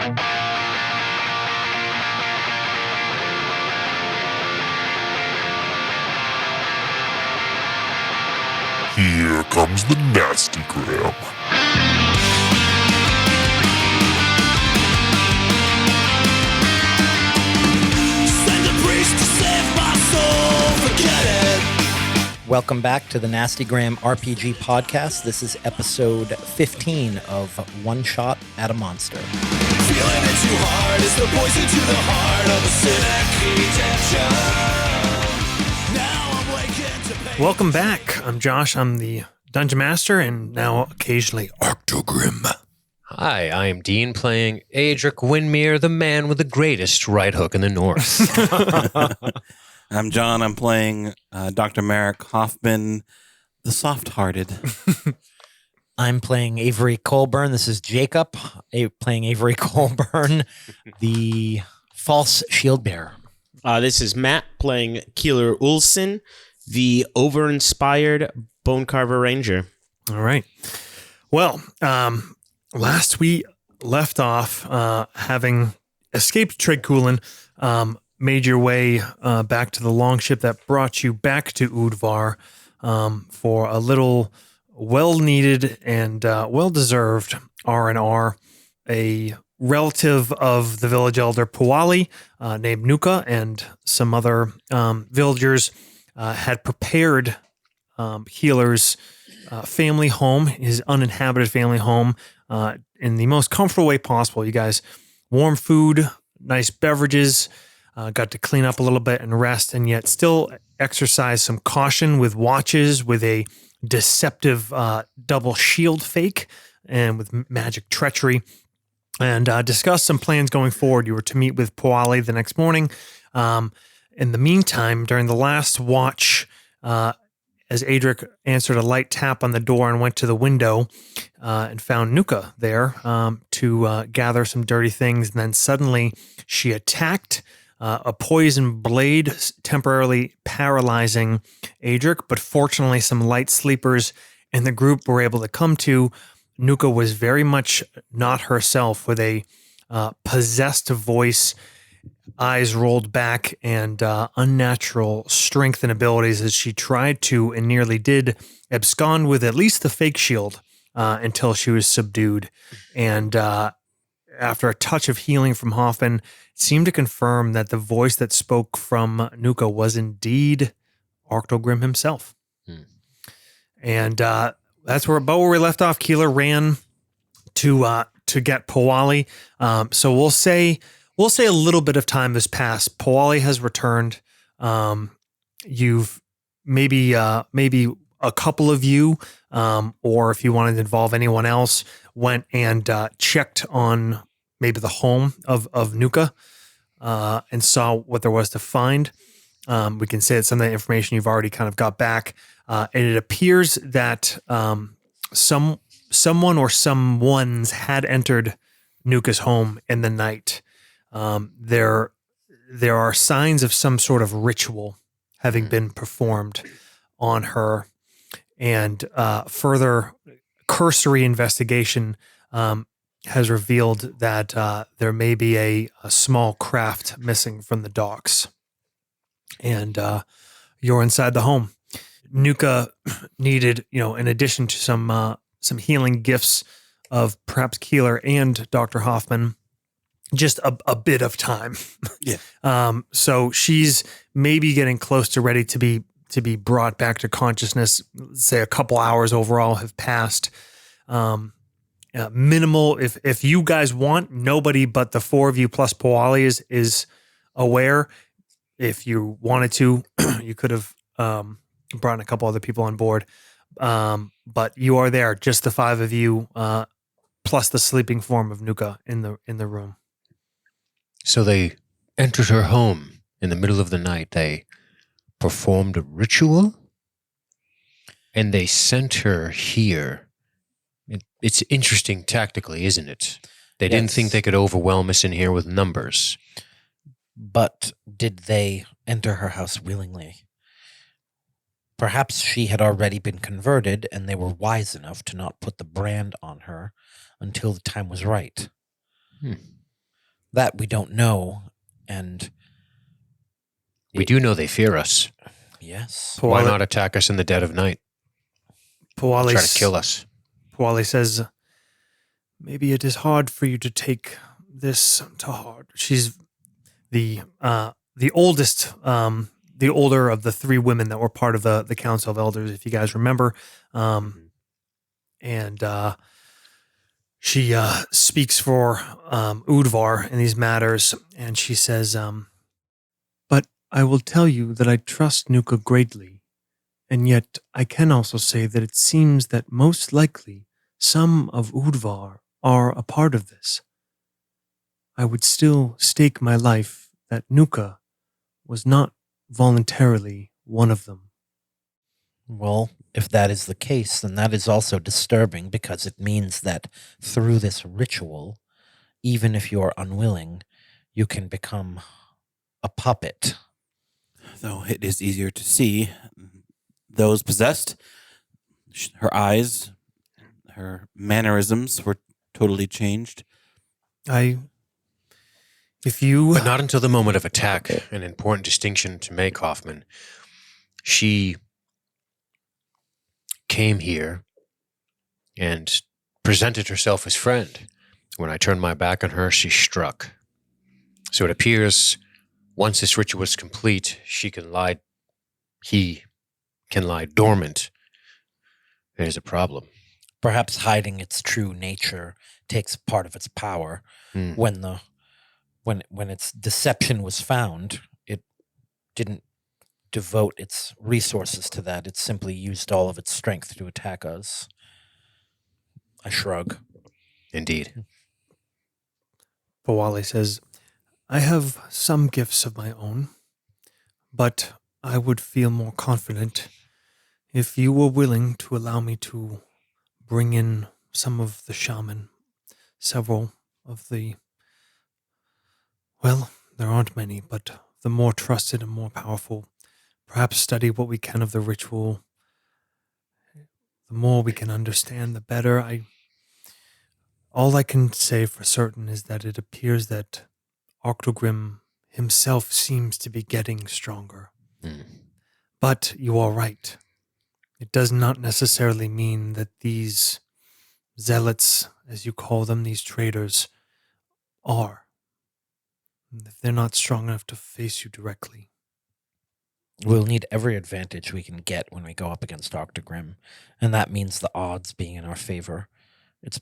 Here comes the nasty gram. Send a priest to save my soul, forget it. Welcome back to the Nasty Gram RPG podcast. This is episode 15 of One Shot at a Monster. Feeling it too hard is the poison to the heart of a cynic redemption. Now I'm waking to pain. Welcome back. I'm Josh. I'm the Dungeon Master and now occasionally Octogrim. Hi, I am Dean playing Adric Windmere, the man with the greatest right hook in the north. I'm John. I'm playing Dr. Merrick Hoffman, the soft-hearted. I'm playing Avery Colburn. This is Jacob playing Avery Colburn, the false shield bearer. This is Matt playing Keeler Ulson, the over-inspired Bone Carver Ranger. All right. Well, last we left off having escaped Tregkulin, made your way back to the longship that brought you back to Udvar for a little well-needed and well-deserved R&R. A relative of the village elder Puali named Nuka and some other villagers had prepared Healer's family home, his uninhabited family home, in the most comfortable way possible. You guys, warm food, nice beverages, got to clean up a little bit and rest, and yet still exercise some caution with watches, with a deceptive double shield fake, and with magic treachery, and discuss some plans going forward. You were to meet with Puali the next morning. In the meantime, during the last watch, as Adric answered a light tap on the door and went to the window and found Nuka there to gather some dirty things. And then suddenly she attacked a poison blade, temporarily paralyzing Adric. But fortunately, some light sleepers in the group were able to come to. Nuka was very much not herself, with a possessed voice, eyes rolled back, and unnatural strength and abilities as she tried to and nearly did abscond with at least the fake shield until she was subdued. And after a touch of healing from Hoffman, it seemed to confirm that the voice that spoke from Nuka was indeed Octogrim himself. And that's about where we left off. Keeler ran to get Puali. So we'll say a little bit of time has passed. Puali has returned. You've maybe a couple of you, or if you wanted to involve anyone else, went and checked on maybe the home of Nuka and saw what there was to find. We can say that some of the information you've already kind of got back. And it appears that someone or someones had entered Nuka's home in the night. There are signs of some sort of ritual having been performed on her, and further cursory investigation has revealed that there may be a small craft missing from the docks, and you're inside the home. Nuka needed, in addition to some healing gifts of perhaps Keeler and Dr. Hoffman, just a bit of time. Yeah. So she's maybe getting close to ready to be brought back to consciousness. Say a couple hours overall have passed. Minimal. If you guys want, nobody but the four of you plus Puali is aware. If you wanted to, you could have brought in a couple other people on board. But you are there, just the five of you, plus the sleeping form of Nuka in the room. So they entered her home in the middle of the night. They performed a ritual, and they sent her here. It's interesting tactically, isn't it? They didn't think they could overwhelm us in here with numbers. But did they enter her house willingly? Perhaps she had already been converted, and they were wise enough to not put the brand on her until the time was right. That we don't know. And We do know they fear us. yes, Why not attack us in the dead of night? Puali Try to kill us. Puali says, maybe it is hard for you to take this to heart. She's the oldest, the older of the three women that were part of the Council of Elders, if you guys remember. And she speaks for Udvar in these matters, and she says, but I will tell you that I trust Nuka greatly, and yet I can also say that it seems that most likely some of Udvar are a part of this. I would still stake my life that Nuka was not voluntarily one of them. well, if that is the case, then that is also disturbing because it means that through this ritual, even if you're unwilling, you can become a puppet. Though it is easier to see those possessed. Her eyes, her mannerisms were totally changed. If you... But not until the moment of attack. An important distinction to make, Hoffman. She came here and presented herself as friend. When I turned my back on her, she struck. So it appears once this ritual is complete, he can lie dormant. There's a problem. Perhaps hiding its true nature takes part of its power. When its deception was found, it didn't devote its resources to that. It simply used all of its strength to attack us. I shrug. Indeed. Puali says, I have some gifts of my own, but I would feel more confident if you were willing to allow me to bring in some of the shaman, several of the, well, there aren't many, but the more trusted and more powerful. Perhaps study what we can of the ritual. The more we can understand, the better. All I can say for certain is that it appears that Octogrim himself seems to be getting stronger. But you are right. It does not necessarily mean that these zealots, as you call them, these traitors, are. If they're not strong enough to face you directly. We'll need every advantage we can get when we go up against Octogrim, and that means the odds being in our favor. It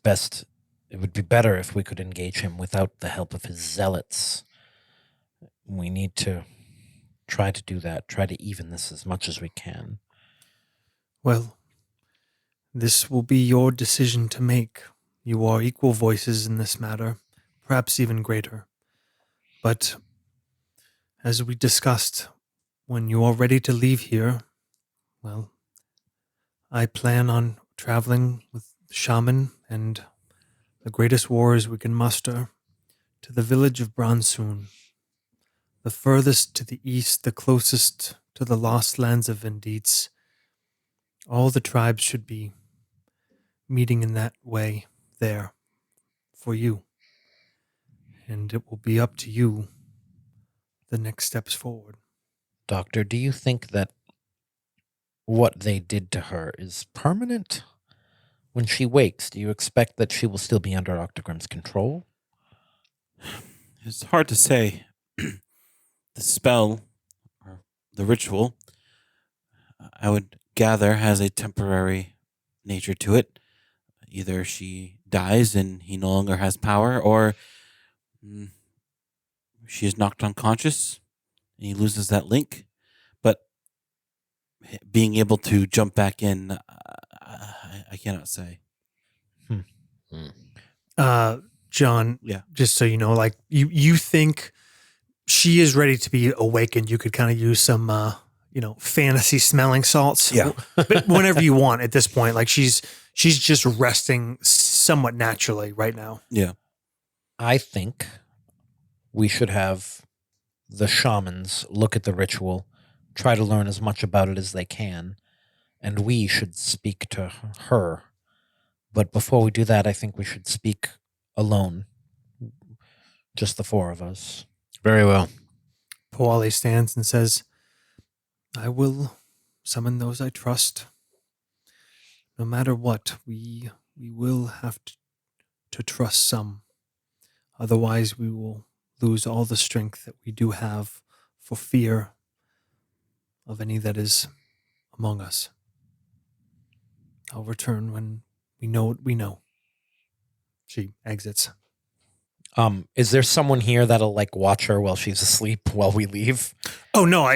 would be better if we could engage him without the help of his zealots. We need to try to do that, try to even this as much as we can. Well, this will be your decision to make. You are equal voices in this matter, perhaps even greater. But as we discussed, when you are ready to leave here, well, I plan on traveling with the shaman and the greatest warriors we can muster to the village of Bransoon, the furthest to the east, the closest to the lost lands of Vendites. All the tribes should be meeting in that way there for you. And it will be up to you the next steps forward. Doctor, do you think that what they did to her is permanent? When she wakes, do you expect that she will still be under Octogrim's control? It's hard to say. The spell, or the ritual, I would gather has a temporary nature to it. Either she dies and he no longer has power, or she is knocked unconscious and he loses that link. But being able to jump back in, I cannot say. John, Yeah. just so you know, like you think she is ready to be awakened. You could kind of use some, fantasy smelling salts. Yeah. But whenever you want at this point, like she's just resting somewhat naturally right now. Yeah. I think we should have the shamans look at the ritual, try to learn as much about it as they can, and we should speak to her. But before we do that, I think we should speak alone. Just the four of us. Very well. Powali stands and says, I will summon those I trust. No matter what, we will have to trust some. Otherwise, we will lose all the strength that we do have for fear of any that is among us. I'll return when we know what we know. She exits. Is there someone here that'll like watch her while she's asleep while we leave? Oh no,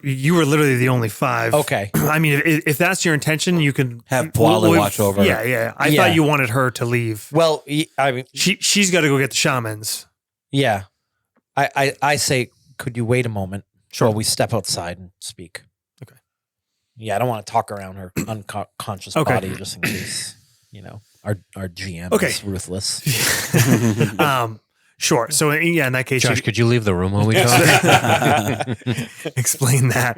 you were literally the only five. Okay. I mean, if that's your intention, you can Have Powali watch over. Yeah. I Yeah. thought you wanted her to leave. Well, I mean, She's got to go get the shamans. yeah. I say, could you wait a moment? While we step outside and speak. Okay. Yeah, I don't want to talk around her unconscious Okay. body just in case, our GM Okay. is ruthless. Sure. So yeah, in that case, Josh, could you leave the room while we talk? explain that,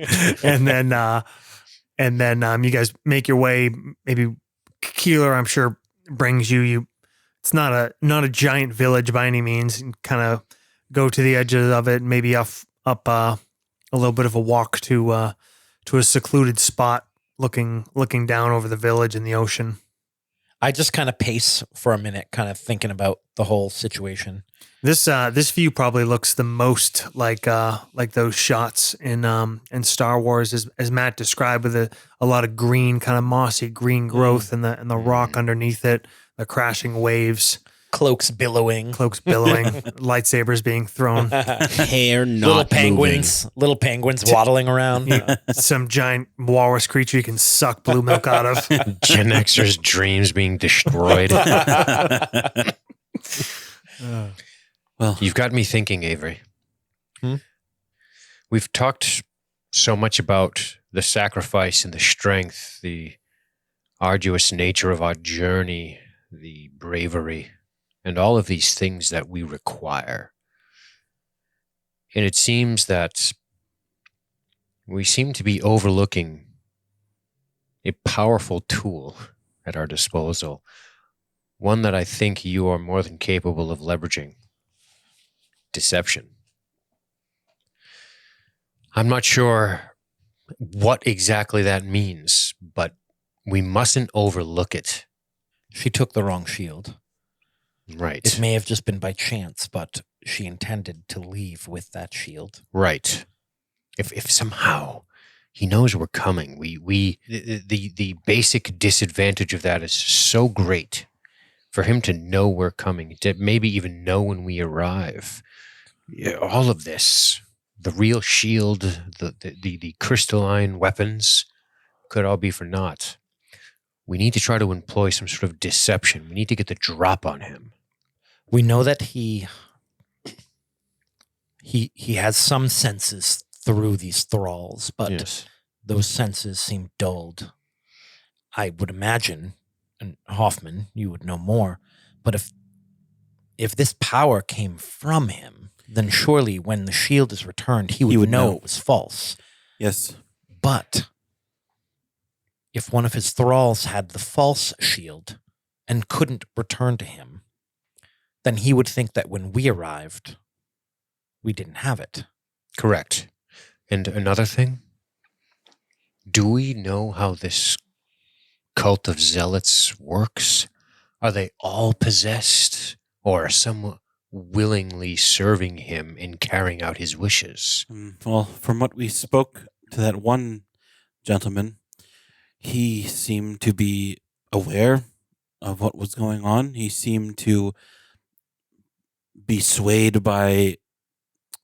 and then you guys make your way. Maybe Keeler, I'm sure, brings you. It's not a giant village by any means. And kind of go to the edges of it. Maybe up a little bit of a walk to a secluded spot, looking down over the village and the ocean. I just kind of pace for a minute, kind of thinking about the whole situation. This view probably looks the most like those shots in Star Wars, as Matt described, with a lot of green, kind of mossy green growth and the rock underneath it, the crashing waves, Cloaks billowing, lightsabers being thrown, Hair not little penguins waddling around. some giant walrus creature you can suck blue milk out of. Gen Xers' dreams being destroyed. Well, You've got me thinking, Avery. We've talked so much about the sacrifice and the strength, the arduous nature of our journey, the bravery, and all of these things that we require. And it seems that we seem to be overlooking a powerful tool at our disposal, one that I think you are more than capable of leveraging. Deception. I'm not sure what exactly that means, but we mustn't overlook it. She took the wrong shield. Right. It may have just been by chance, but she intended to leave with that shield. Right. If somehow he knows we're coming, the basic disadvantage of that is so great for him to know we're coming, to maybe even know when we arrive. Yeah, all of this, the real shield, the crystalline weapons, could all be for naught. We need to try to employ some sort of deception. We need to get the drop on him. We know that he has some senses through these thralls, but Yes. those senses seem dulled. I would imagine, and Hoffman, you would know more, but if this power came from him, then surely when the shield is returned, he would know it was false. yes. But if one of his thralls had the false shield and couldn't return to him, then he would think that when we arrived, we didn't have it. Correct. And another thing, do we know how this cult of zealots works? Are they all possessed, or are some willingly serving him in carrying out his wishes? Well, from what we spoke to that one gentleman, he seemed to be aware of what was going on. He seemed to be swayed by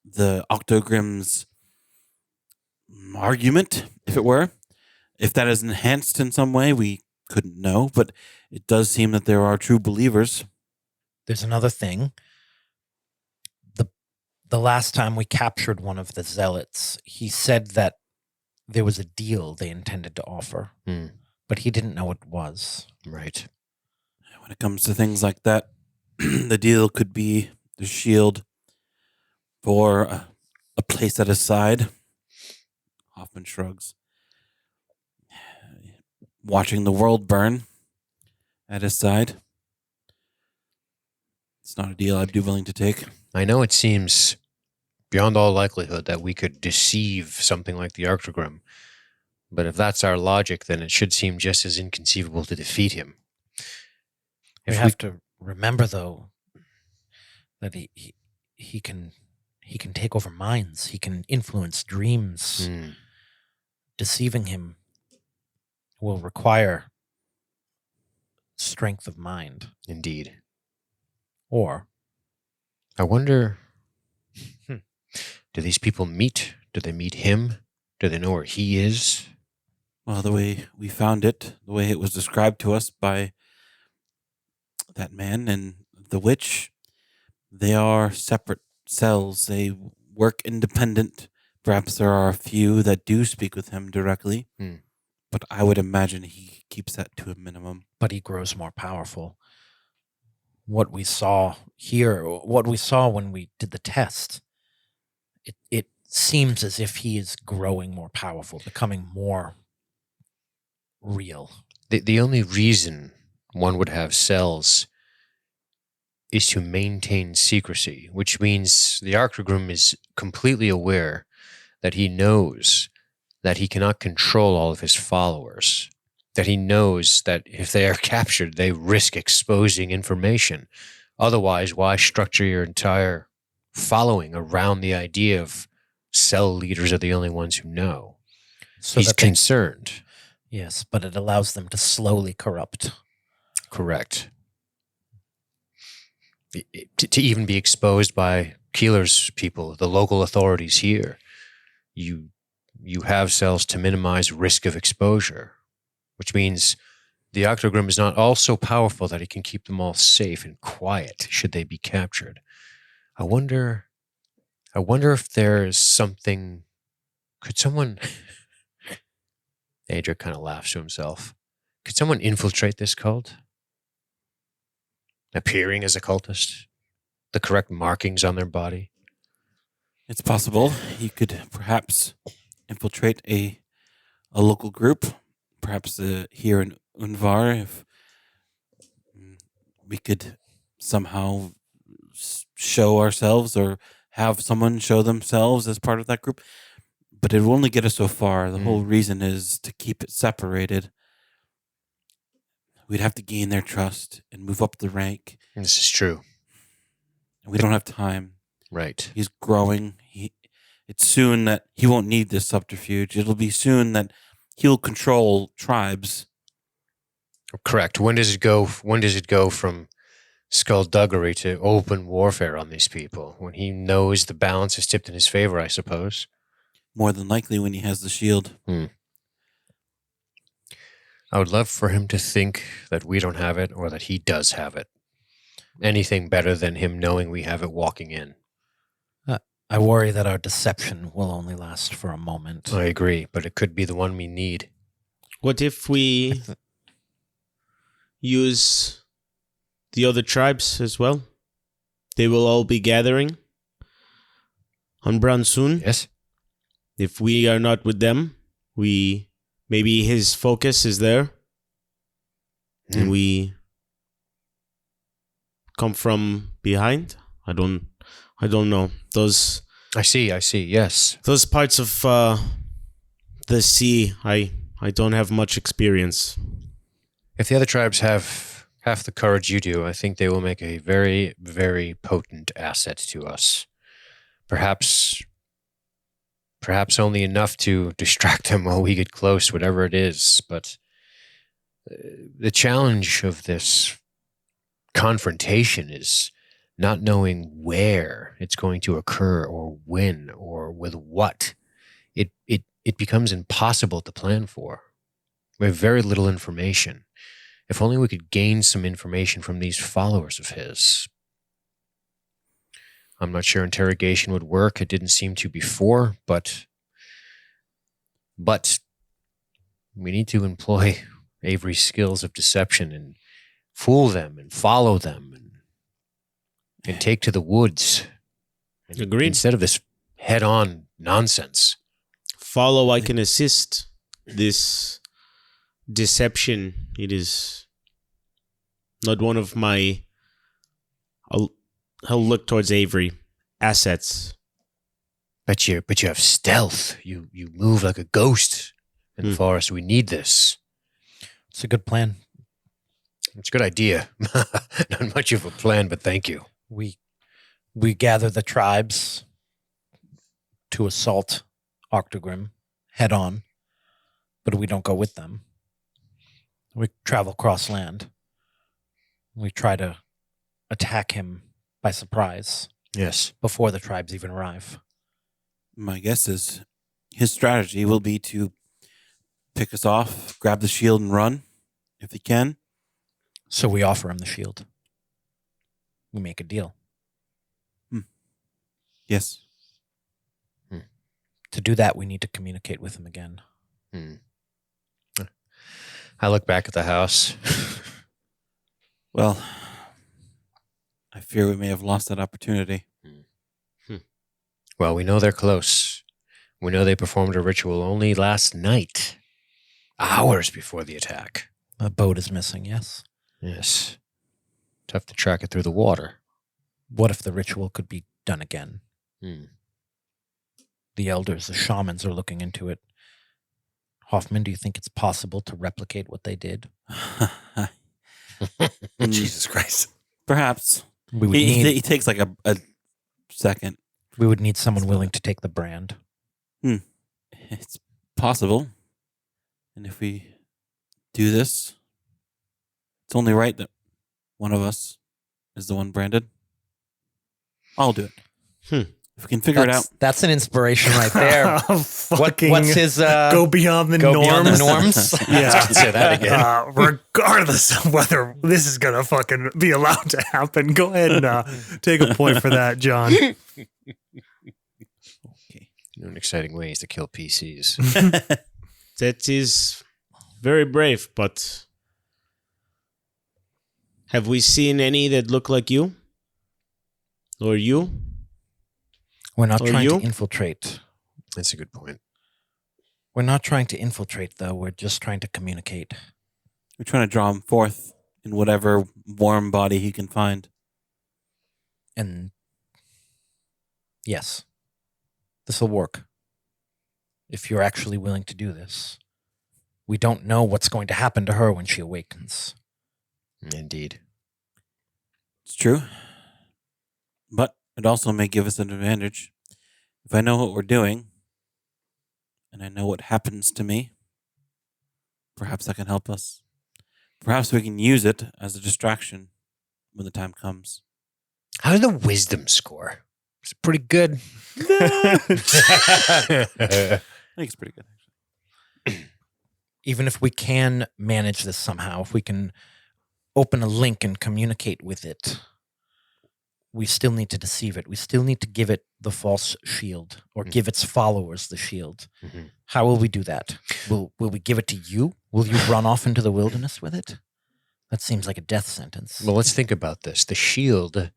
the Octogrim's argument, if it were. If that is enhanced in some way, we couldn't know, but it does seem that there are true believers. There's another thing. The last time we captured one of the zealots, he said that there was a deal they intended to offer, but he didn't know what it was. Right. When it comes to things like that, the deal could be the shield for a place at his side. Hoffman shrugs. Watching the world burn at his side. It's not a deal I'd be willing to take. I know it seems beyond all likelihood that we could deceive something like the Arctogrim, but if that's our logic, then it should seem just as inconceivable to defeat him. We have to remember, though, that he can take over minds. He can influence dreams. Deceiving him will require strength of mind. Indeed. Or I wonder, do these people meet? Do they meet him? Do they know where he is? Well, the way we found it, the way it was described to us by that man and the witch, they are separate cells. They work independent. Perhaps there are a few that do speak with him directly, but I would imagine he keeps that to a minimum. but he grows more powerful. What we saw here, what we saw when we did the test, it seems as if he is growing more powerful, becoming more real. The only reason one would have cells is to maintain secrecy, which means the Arctogrim is completely aware that he knows that he cannot control all of his followers, that he knows that if they are captured, they risk exposing information. Otherwise, why structure your entire following around the idea of cell leaders are the only ones who know? So He's that they- concerned. Yes, but it allows them to slowly corrupt. Correct. To even be exposed by Keeler's people, the local authorities here, you have cells to minimize risk of exposure, which means the Octogrim is not all so powerful that it can keep them all safe and quiet should they be captured. I wonder if there's something. Could someone? Adric kind of laughs to himself. Could someone infiltrate this cult? Appearing as a cultist? The correct markings on their body? It's possible he could perhaps infiltrate a local group, perhaps here in Unvar, if we could somehow show ourselves or have someone show themselves as part of that group. But it will only get us so far. The whole reason is to keep it separated. We'd have to gain their trust and move up the rank. This is true. And we don't have time. Right. He's growing. It's soon that he won't need this subterfuge. It'll be soon that he'll control tribes. Correct. When does it go from skullduggery to open warfare on these people? When he knows the balance is tipped in his favor, I suppose. More than likely when he has the shield. I would love for him to think that we don't have it or that he does have it. Anything better than him knowing we have it walking in. I worry that our deception will only last for a moment. I agree, but it could be the one we need. What if we use the other tribes as well? They will all be gathering on Bran soon. Yes? If we are not with them, maybe his focus is there, and we come from behind. I don't know. Those I see, yes. those parts of the sea, I don't have much experience. If the other tribes have half the courage you do, I think they will make a very, very potent asset to us. Perhaps only enough to distract them while we get close, whatever it is. But the challenge of this confrontation is not knowing where it's going to occur or when or with what. It becomes impossible to plan for. We have very little information. If only we could gain some information from these followers of his. I'm not sure interrogation would work. It didn't seem to before, but we need to employ Avery's skills of deception and fool them and follow them and take to the woods. Agreed. Instead of this head-on nonsense. Follow, I can assist. This deception, it is not one of my I'll look towards Avery. Assets. But you have stealth. You move like a ghost in the forest. We need this. It's a good plan. It's a good idea. Not much of a plan, but thank you. We gather the tribes to assault Octogrim head on, but we don't go with them. We travel cross land. We try to attack him by surprise Yes. before the tribes even arrive. My guess is his strategy will be to pick us off, grab the shield, and run if he can. So we offer him the shield. We make a deal. Yes. To do that, we need to communicate with him again. I look back at the house. Well, I fear we may have lost that opportunity. Well, we know they're close. We know they performed a ritual only last night, hours before the attack. A boat is missing, yes? Yes. Tough to track it through the water. What if the ritual could be done again? The elders, the shamans are looking into it. Hoffman, do you think it's possible to replicate what they did? Jesus Christ. Perhaps. We would He takes like a second. we would need someone willing to take the brand. It's possible. And if we do this, it's only right that one of us is the one branded. I'll do it. If we can figure it out. That's an inspiration right there. Fucking What's his go beyond the go norms. beyond the norms? Yeah. Say that again. Regardless of whether this is gonna fucking be allowed to happen, go ahead and take a point for that, John. New and exciting ways to kill PCs. That is very brave, but have we seen any that look like you? Or you? We're not Or trying you? to infiltrate. That's a good point. We're not trying to infiltrate, though. We're just trying to communicate. We're trying to draw him forth in whatever warm body he can find. And yes, this will work. If you're actually willing to do this. We don't know what's going to happen to her when she awakens. Indeed. It's true. But it also may give us an advantage. If I know what we're doing, and I know what happens to me, perhaps that can help us. Perhaps we can use it as a distraction when the time comes. How did the wisdom score? It's pretty good. I think it's pretty good, actually. Even if we can manage this somehow, if we can open a link and communicate with it, we still need to deceive it. We still need to give it the false shield or give its followers the shield. How will we do that? Will we give it to you? Will you run off into the wilderness with it? That seems like a death sentence. Well, let's think about this. The shield,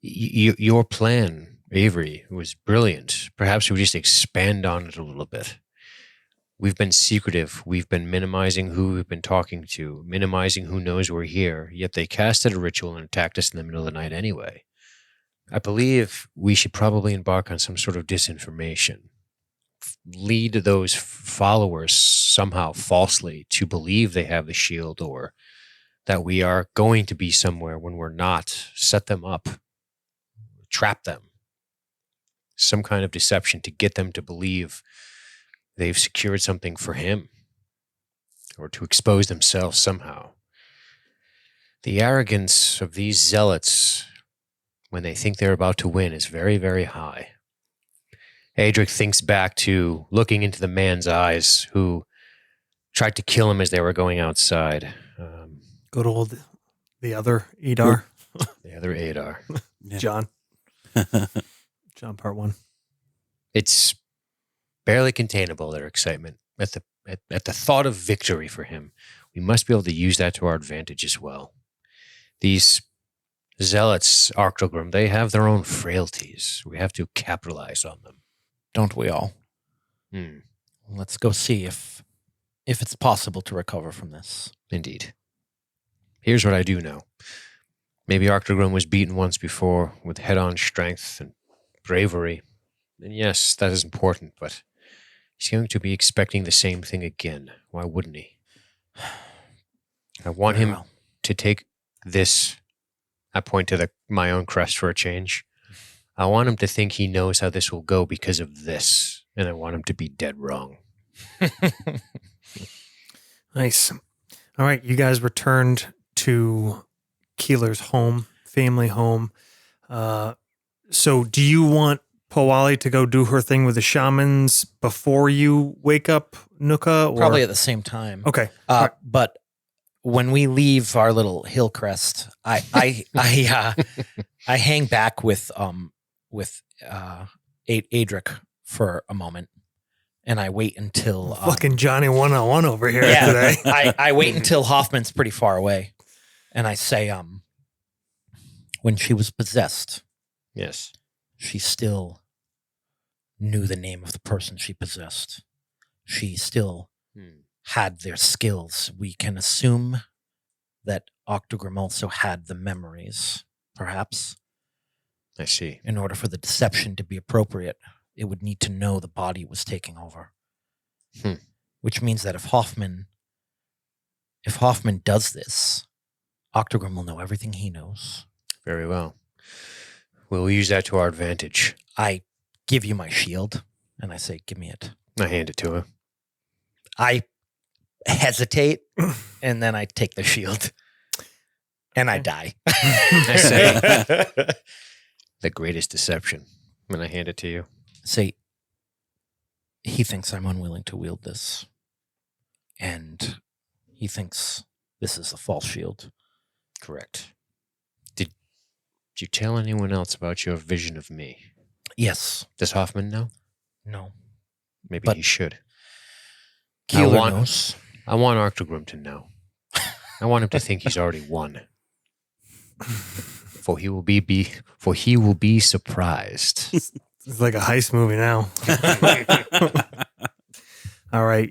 your plan, Avery, was brilliant. Perhaps we just expand on it a little bit. We've been secretive. We've been minimizing who we've been talking to, minimizing who knows we're here, yet they casted a ritual and attacked us in the middle of the night anyway. I believe we should probably embark on some sort of disinformation. Lead those followers somehow falsely to believe they have the shield or that we are going to be somewhere when we're not. Set them up. Trap them. Some kind of deception to get them to believe they've secured something for him or to expose themselves somehow. The arrogance of these zealots when they think they're about to win is very, very high. Adric thinks back to looking into the man's eyes who tried to kill him as they were going outside. Good old the other Adar. The other Adar. Yeah. John. John part 1. It's barely containable, their excitement at the thought of victory for him. We must be able to use that to our advantage as well. These zealots, Arctogrim, they have their own frailties. We have to capitalize on them. Don't we all? Hmm. Let's go see if it's possible to recover from this. Indeed. Here's what I do know. Maybe Octogrim was beaten once before with head-on strength and bravery. And yes, that is important, but he's going to be expecting the same thing again. Why wouldn't he? I want Very him well. to take this. I point to my own crest for a change. I want him to think he knows how this will go because of this, and I want him to be dead wrong. Nice. All right, you guys returned to Keeler's home, family home. So do you want Powali to go do her thing with the shamans before you wake up Nuka? Or? Probably at the same time. Okay. But when we leave our little hill crest, I hang back with Adric for a moment, and I wait until Fucking Johnny 101 over here today. I wait until Hoffman's pretty far away, and I say, when she was possessed, Yes. she still knew the name of the person she possessed. She still had their skills. We can assume that Octogrim also had the memories, perhaps. I see. In order for the deception to be appropriate, it would need to know the body was taking over. Which means that if Hoffman does this, Octogrim will know everything he knows. Very well. We'll use that to our advantage. I give you my shield, and I say, give me it. I hand it to her. I hesitate, and then I take the shield, and I die. I say, the greatest deception. When I hand it to you. Say, he thinks I'm unwilling to wield this, and he thinks this is a false shield. Correct. Did you tell anyone else about your vision of me? Yes. Does Hoffman know? No. Maybe But- he should. Keeler knows. I want Octogrim to know. I want him to think he's already won. For he will be surprised. It's like a heist movie now. All right.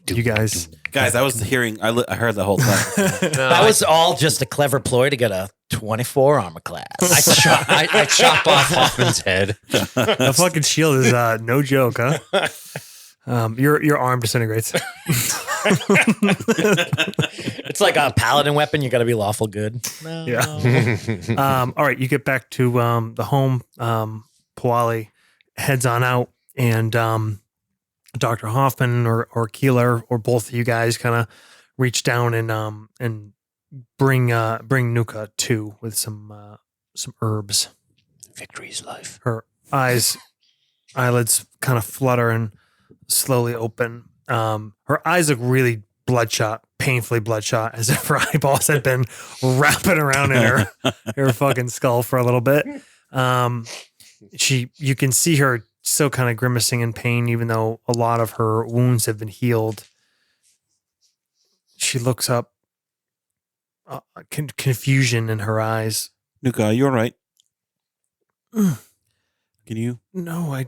You guys. Guys, I was hearing. I heard the whole thing. That was all just a clever ploy to get a 24 armor class. I chop off Hoffman's head. The fucking shield is no joke, huh? Your arm disintegrates. It's like a paladin weapon. You got to be lawful good. No. Yeah. All right, you get back to the home. Powali heads on out, and Dr. Hoffman or Keeler or both of you guys kind of reach down and bring Nuka too with some herbs. Victory's life. Her eyelids kind of flutter and slowly open. Her eyes look really bloodshot, painfully bloodshot, as if her eyeballs had been wrapping around in her fucking skull for a little bit. You can see her still kind of grimacing in pain, even though a lot of her wounds have been healed. She looks up, confusion in her eyes. Nuka, are you all right? Can you? No, I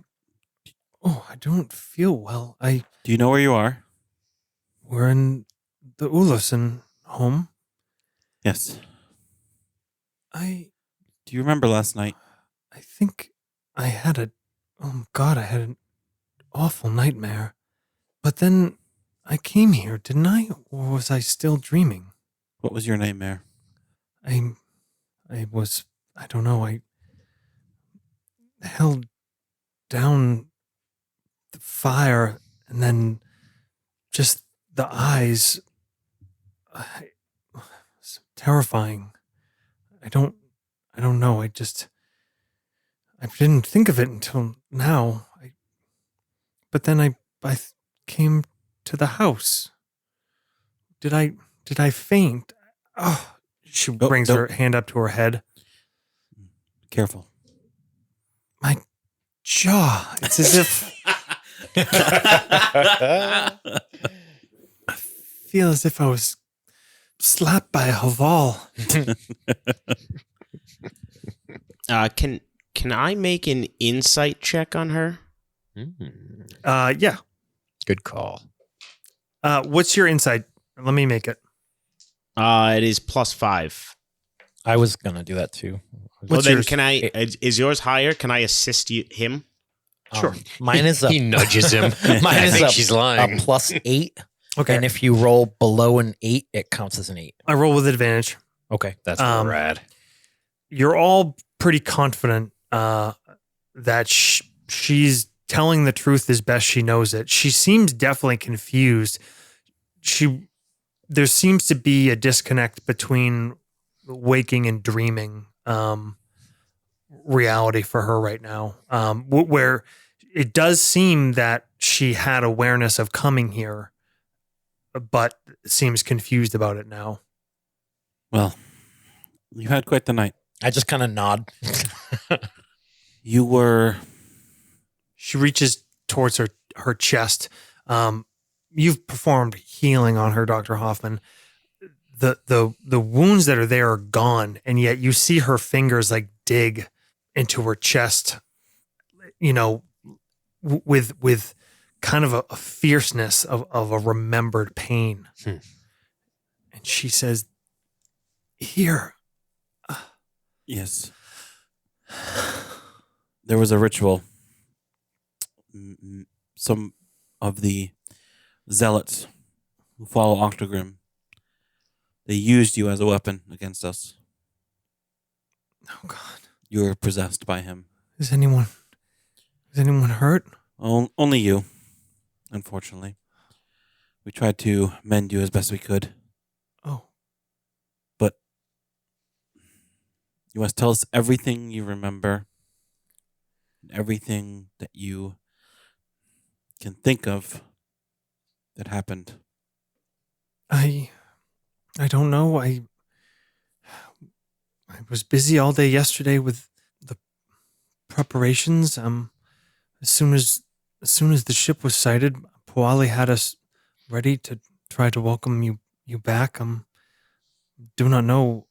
don't feel well. Do you know where you are? We're in the Ulafson home. Yes. I Do you remember last night? think I had an awful nightmare. But then I came here, didn't I? Or was I still dreaming? What was your nightmare? I don't know, I held down the fire and then just the eyes. It's terrifying. I don't know. I didn't think of it until now. But then I came to the house. Did I faint? Oh, she brings her hand up to her head. Careful. My jaw. It's as if I feel as if I was slapped by a Haval. Can I make an insight check on her? Yeah. Good call. What's your insight? Let me make it. It is +5. I was gonna do that too. Well, then yours? can I? Is yours higher? Can I assist him? Sure. Mine is a He nudges him. mine I is think a, she's a lying. +8. Okay. And if you roll below an 8, it counts as an 8. I roll with advantage. Okay. That's Um, rad. You're all pretty confident that she's telling the truth as best she knows it. She seems definitely confused. There seems to be a disconnect between waking and dreaming reality for her right now, where it does seem that she had awareness of coming here, but seems confused about it now. Well, you had quite the night. I just kind of nod. You were. She reaches towards her chest. You've performed healing on her, Dr. Hoffman. The wounds that are there are gone, and yet you see her fingers like dig into her chest, you know, with kind of a fierceness of a remembered pain. Hmm. And she says, "Here." Yes. There was a ritual. Some of the zealots who follow Octogrim, they used you as a weapon against us. Oh God. You were possessed by him. Is anyone hurt? Only you, unfortunately. We tried to mend you as best we could. Oh. But you must tell us everything you remember, and everything that you can think of that happened. I don't know. I was busy all day yesterday with the preparations. As soon as the ship was sighted, Puali had us ready to try to welcome you back. Do not know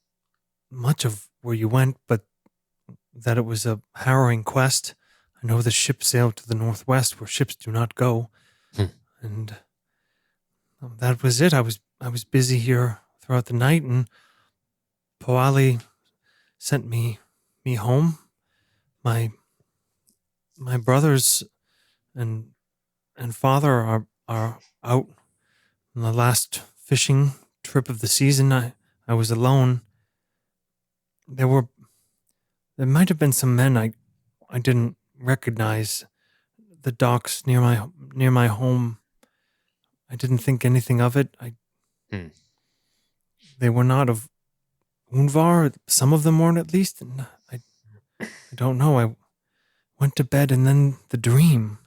much of where you went, but that it was a harrowing quest. I know the ship sailed to the northwest, where ships do not go, and that was it. I was busy here throughout the night, and Puali sent me home. My brothers and father are out on the last fishing trip of the season. I was alone. There might have been some men I didn't recognize. The docks near my home. I didn't think anything of it. They were not of Unvar. Some of them weren't, at least. And I don't know. I went to bed, and then the dream.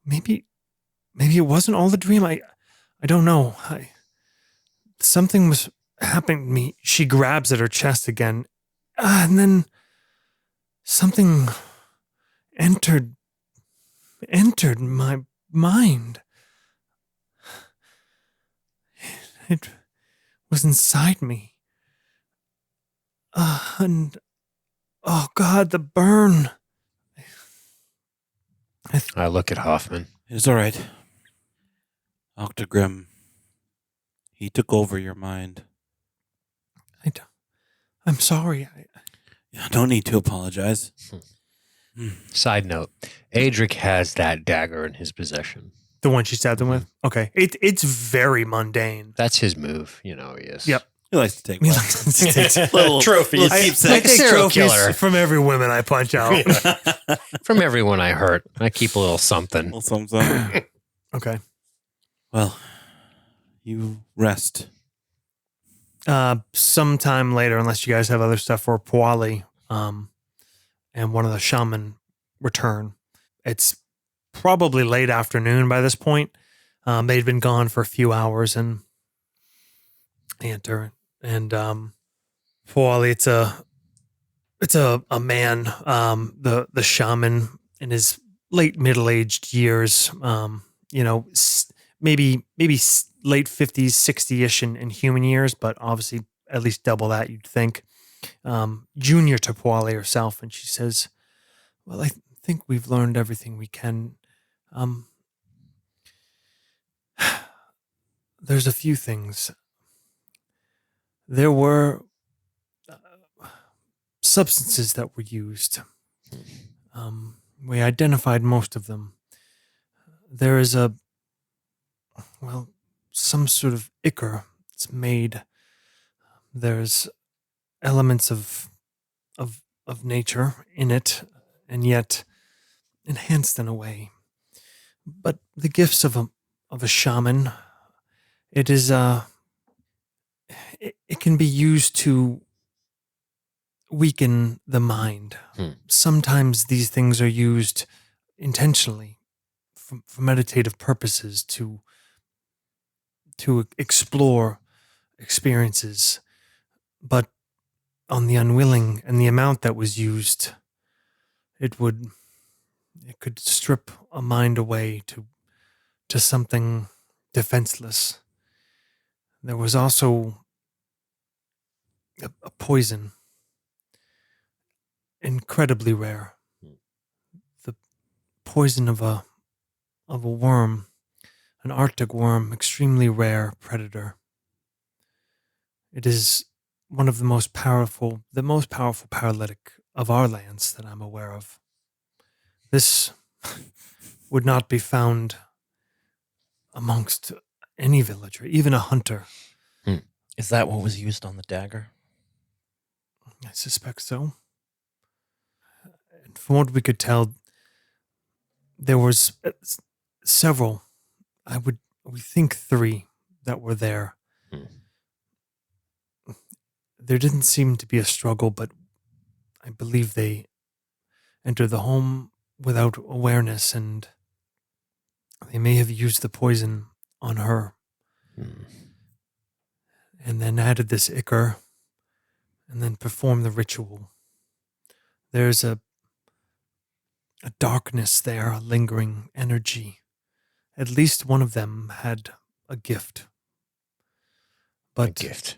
Maybe it wasn't all the dream. I don't know. Something was happening to me. She grabs at her chest again, and then something entered my mind. It was inside me. And oh God, the burn. I look at Hoffman. It's all right. Octogrim, he took over your mind. I'm sorry. Yeah, no need to apologize. Side note, Adric has that dagger in his possession. The one she stabbed him with? Okay. It's very mundane. That's his move. You know he is. Yep. He likes to take He one. likes to take Little Trophies. little I keepsake. take Serial trophies killer. from every woman I punch out. From everyone I hurt, I keep a little something. Little something. Okay. Well, you rest. Sometime later, unless you guys have other stuff for Puali, and one of the shaman return. It's probably late afternoon by this point. They'd been gone for a few hours, and they enter. And Puali, it's a man, the shaman in his late middle-aged years, maybe late 50s, 60-ish in human years, but obviously at least double that, you'd think. Junior to Puali herself, and she says, well, I think we've learned everything we can. There's a few things. There were substances that were used. We identified most of them. There is some sort of ichor. It's made. There's elements of nature in it, and yet enhanced in a way. But the gifts of a shaman, it is it can be used to weaken the mind. Sometimes these things are used intentionally for meditative purposes to explore experiences, but on the unwilling and the amount that was used, it could strip a mind away to something defenseless. There was also a poison, incredibly rare. The poison of a worm, an Arctic worm, extremely rare predator. It is one of the most powerful paralytic of our lands that I'm aware of. This would not be found amongst any villager, even a hunter. Is that what was used on the dagger? I suspect so. And from what we could tell, there was several. We think 3 that were there. There didn't seem to be a struggle, but I believe they entered the home without awareness, and they may have used the poison on her. And then added this ichor, and then performed the ritual. There's a darkness there, a lingering energy. At least one of them had a gift. But A gift.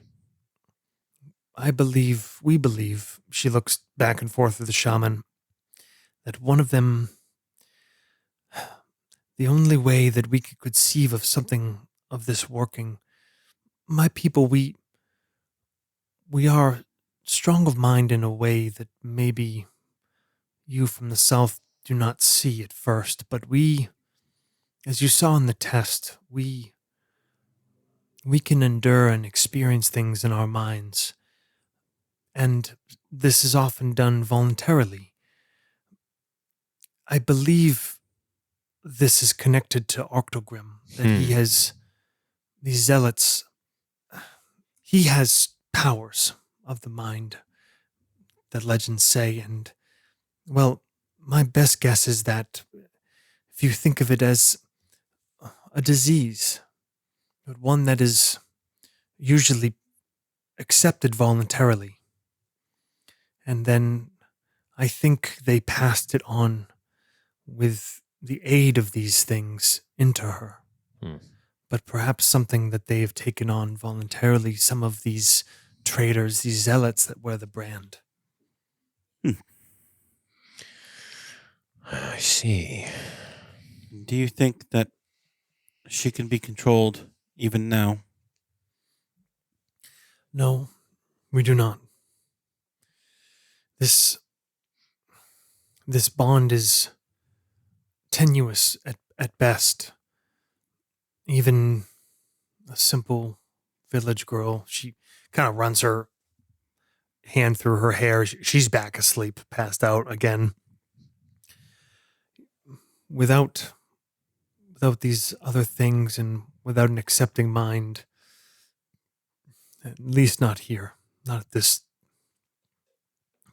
we believe, she looks back and forth with the shaman, that one of them, the only way that we could conceive of something of this working, my people, we are strong of mind in a way that maybe you from the south do not see at first, but we, as you saw in the test, we can endure and experience things in our minds. And this is often done voluntarily. I believe this is connected to Octogrim, that he has these zealots. He has powers of the mind that legends say. And, well, my best guess is that if you think of it as a disease, but one that is usually accepted voluntarily, and then I think they passed it on with the aid of these things into her. But perhaps something that they have taken on voluntarily, some of these traitors, these zealots that wear the brand. I see. Do you think that she can be controlled even now? No, we do not. This bond is tenuous at best. Even a simple village girl, she kind of runs her hand through her hair. She's back asleep, passed out again. Without these other things and without an accepting mind, at least not here, not at this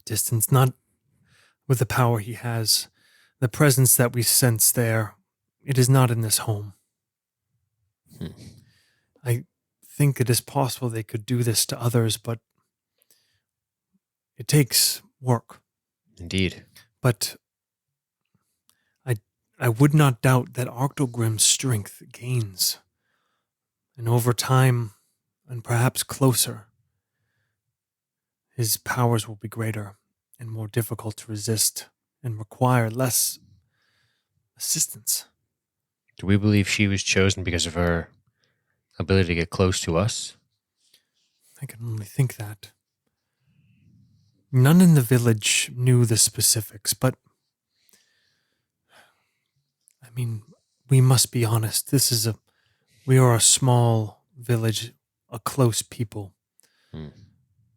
distance, not with the power he has, the presence that we sense there, it is not in this home. I think it is possible they could do this to others, but it takes work. Indeed. But I would not doubt that Octogrim's strength gains, and over time, and perhaps closer, his powers will be greater and more difficult to resist and require less assistance. Do we believe she was chosen because of her ability to get close to us? I can only think that. None in the village knew the specifics, but I mean, we must be honest. We are a small village, a close people. Hmm.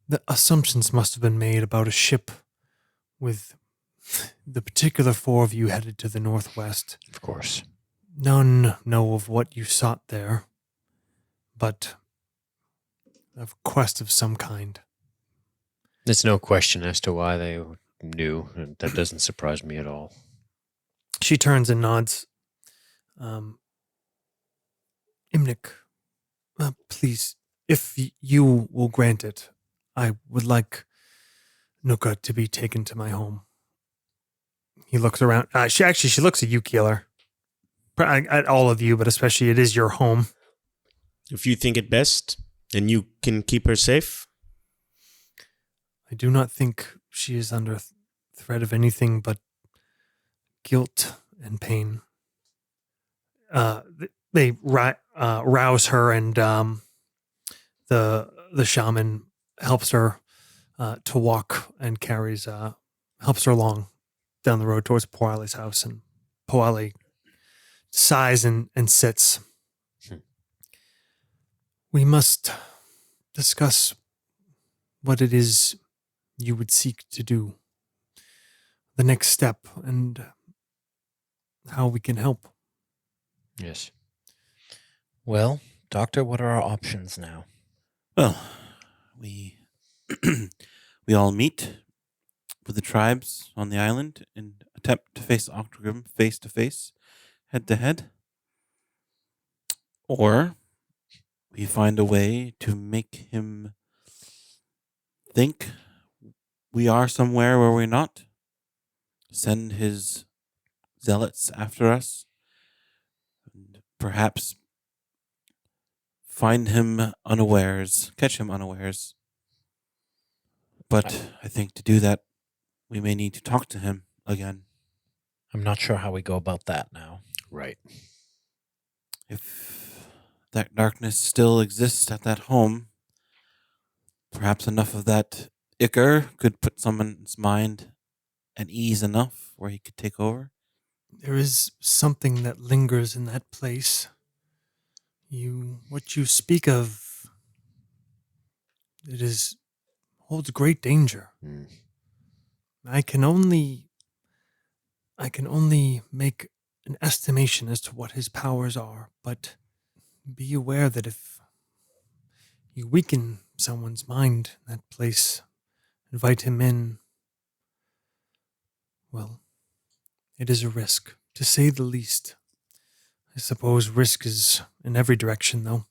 The assumptions must have been made about a ship with the particular four of you headed to the northwest. Of course. None know of what you sought there, but a quest of some kind. There's no question as to why they knew, and that doesn't surprise me at all. She turns and nods. Imnik, please, if you will grant it, I would like Nuka to be taken to my home. He looks around. She looks at you, Keeler. At all of you, but especially it is your home. If you think it best, and you can keep her safe. I do not think she is under threat of anything but guilt and pain. They rouse her, and the shaman helps her to walk and helps her along down the road towards Poali's house, and Poali sighs and sits. We must discuss what it is you would seek to do, the next step, and how we can help. Yes. Well, Doctor, what are our options now? Well, we we all meet with the tribes on the island and attempt to face Octogrim face to face, head to head. Or we find a way to make him think we are somewhere where we're not. Send his zealots after us. And perhaps find him unawares, catch him unawares. But I think to do that, we may need to talk to him again. I'm not sure how we go about that now. Right. If that darkness still exists at that home, perhaps enough of that ichor could put someone's mind at ease enough where he could take over. There is something that lingers in that place. What you speak of, holds great danger. Mm. I can only make an estimation as to what his powers are, but be aware that if you weaken someone's mind in that place, invite him in, well, it is a risk, to say the least. I suppose risk is in every direction, though.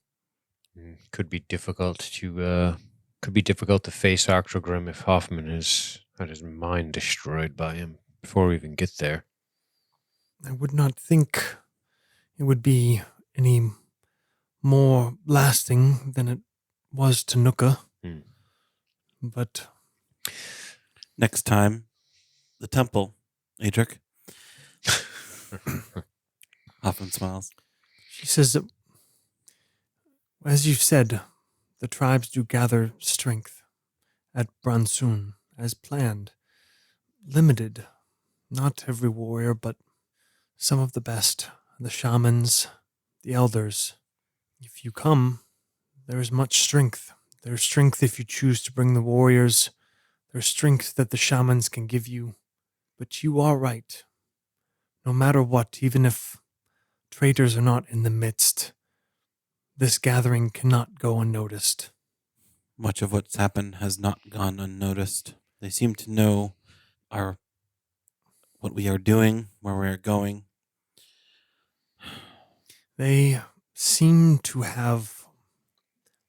Could be difficult to face Octogrim if Hoffman has had his mind destroyed by him before we even get there. I would not think it would be any more lasting than it was to Nuka. But Next time, the temple, Adric. Often smiles. she says that, as you said, the tribes do gather strength at Bransun as planned. Limited. Not every warrior, but some of the best. The shamans, the elders. If you come, there is much strength. There's strength if you choose to bring the warriors. There's strength that the shamans can give you. But you are right. No matter what, even if traitors are not in the midst, this gathering cannot go unnoticed. Much of what's happened has not gone unnoticed. They seem to know what we are doing, where we are going. They seem to have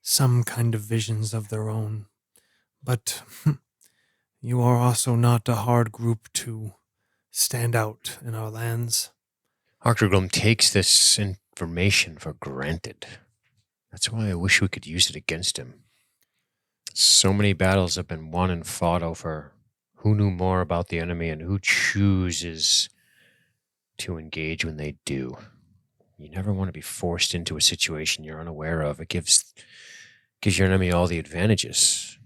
some kind of visions of their own, but you are also not a hard group to stand out in our lands. Octogrim takes this information for granted. That's why I wish we could use it against him. So many battles have been won and fought over who knew more about the enemy and who chooses to engage when they do. You never want to be forced into a situation you're unaware of. It gives your enemy all the advantages.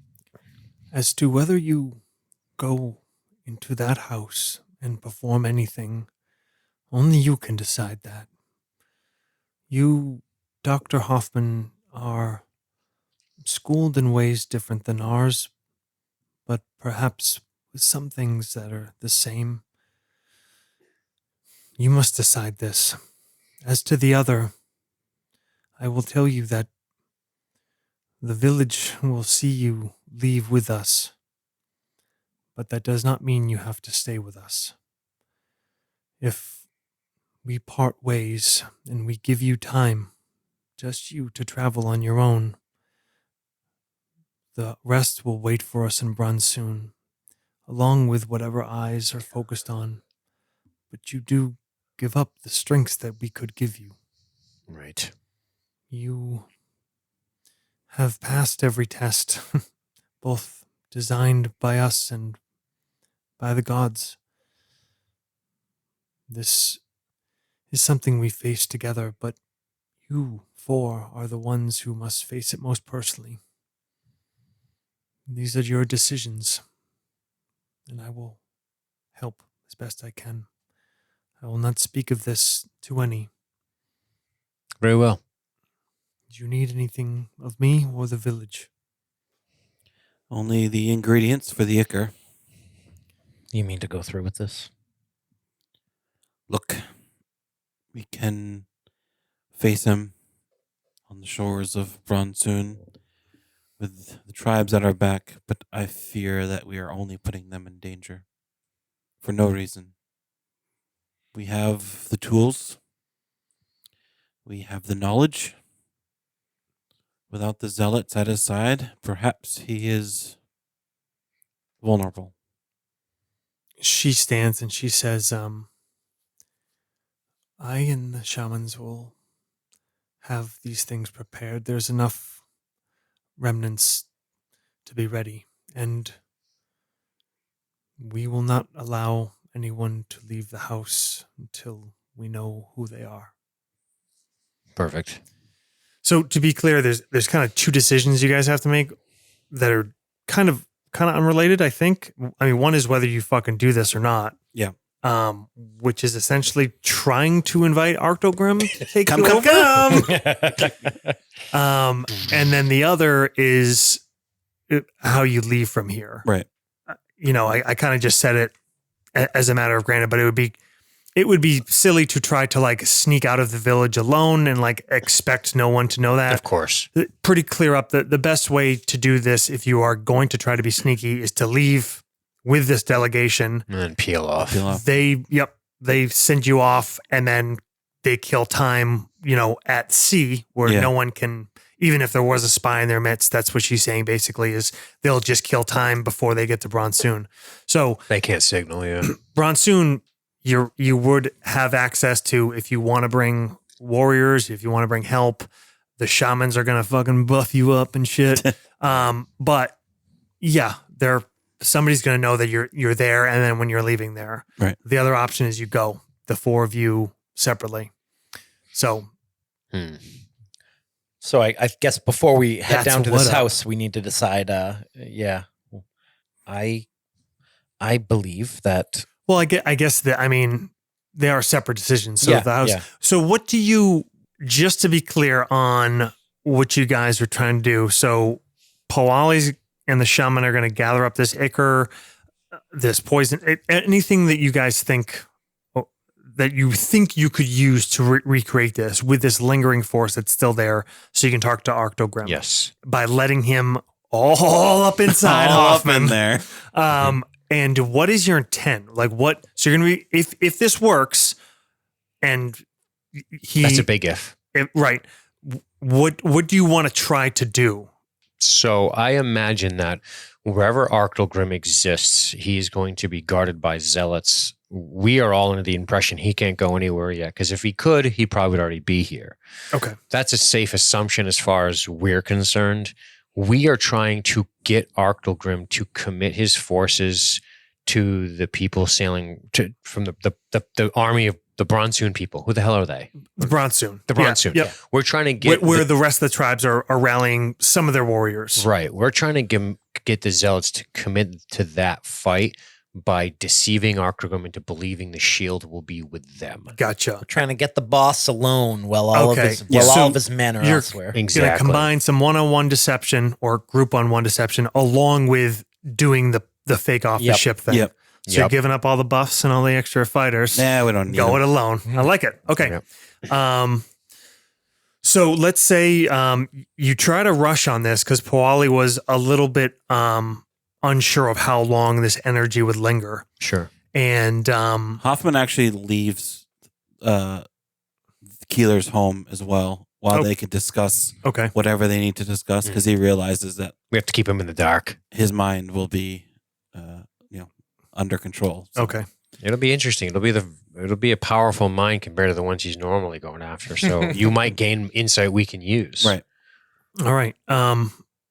As to whether you go into that house and perform anything. Only you can decide that. You, Dr. Hoffman, are schooled in ways different than ours, but perhaps with some things that are the same. You must decide this. As to the other, I will tell you that the village will see you leave with us, but that does not mean you have to stay with us. If we part ways and we give you time, just you to travel on your own, the rest will wait for us in Brunsoon, along with whatever eyes are focused on. But you do give up the strengths that we could give you. Right. You have passed every test, both designed by us and by the gods. This is something we face together, but you four are the ones who must face it most personally. These are your decisions, and I will help as best I can. I will not speak of this to any. Very well. Do you need anything of me or the village? Only the ingredients for the ichor. You mean to go through with this? Look, we can face him on the shores of Bronsoon with the tribes at our back, but I fear that we are only putting them in danger for no reason. We have the tools. We have the knowledge. Without the zealots at his side, perhaps he is vulnerable. She stands and she says, I and the shamans will have these things prepared. There's enough remnants to be ready, and we will not allow anyone to leave the house until we know who they are. Perfect. So to be clear, there's kind of two decisions you guys have to make that are kind of unrelated, I think. I mean, one is whether you fucking do this or not. Yeah. Which is essentially trying to invite Arctogrim to take Come. And then the other is how you leave from here. Right. I kind of just said it as a matter of granted, but it would be silly to try to like sneak out of the village alone and like expect no one to know that. Of course. Pretty clear up. The best way to do this, if you are going to try to be sneaky, is to leave with this delegation. And then peel off. They send you off, and then they kill time, at sea where no one can, even if there was a spy in their midst. That's what she's saying basically, is they'll just kill time before they get to Bronsoon. So They can't signal you. Bronsoon, you would have access to, if you want to bring warriors, if you want to bring help. The shamans are gonna fucking buff you up and shit. But yeah, somebody's gonna know that you're there, and then when you're leaving there, Right. The other option is you go, the four of you separately. So So I guess before we head That's down to what this up. house, we need to decide. I believe that. well, I guess that, I mean, they are separate decisions. So Yeah, the house. yeah. So what do you, just to be clear on what you guys are trying to do? So Poali's and the shaman are going to gather up this ichor, this poison, anything that you guys think that you could use to recreate this with this lingering force that's still there, so you can talk to Arctogrim. Yes. By letting him all up inside All up Hoffman. in there. And what is your intent? Like what? So you're going to be, if this works and That's a big if. right. What do you want to try to do? So I imagine that wherever Arctogrim exists, he's going to be guarded by zealots. We are all under the impression he can't go anywhere yet, because if he could, he probably would already be here. Okay. That's a safe assumption as far as we're concerned. We are trying to get Arctogrim to commit his forces to the people sailing from the army of the Bronsoon people. Who the hell are they? The Bronsoon. The Bronsoon. Yep. We're trying to get Where the rest of the tribes are rallying some of their warriors. right. We're trying to get the zealots to commit to that fight by deceiving Octogrim into believing the shield will be with them. Gotcha. We're trying to get the boss alone while all Okay. of his men are You're elsewhere. Going to combine some one-on-one deception or group-on-one deception along with doing the fake off the ship thing. Yep. So you're giving up all the buffs and all the extra fighters. Nah, we don't need Go it them. alone. I like it. Okay. So let's say you try to rush on this because Poali was a little bit unsure of how long this energy would linger. Sure. And Hoffman actually leaves Keeler's home as well while they can discuss whatever they need to discuss because he realizes that we have to keep him in the dark. His mind will be, under control. So. Okay. It'll be interesting. It'll be a powerful mind compared to the ones he's normally going after. So you might gain insight we can use. Right. All right.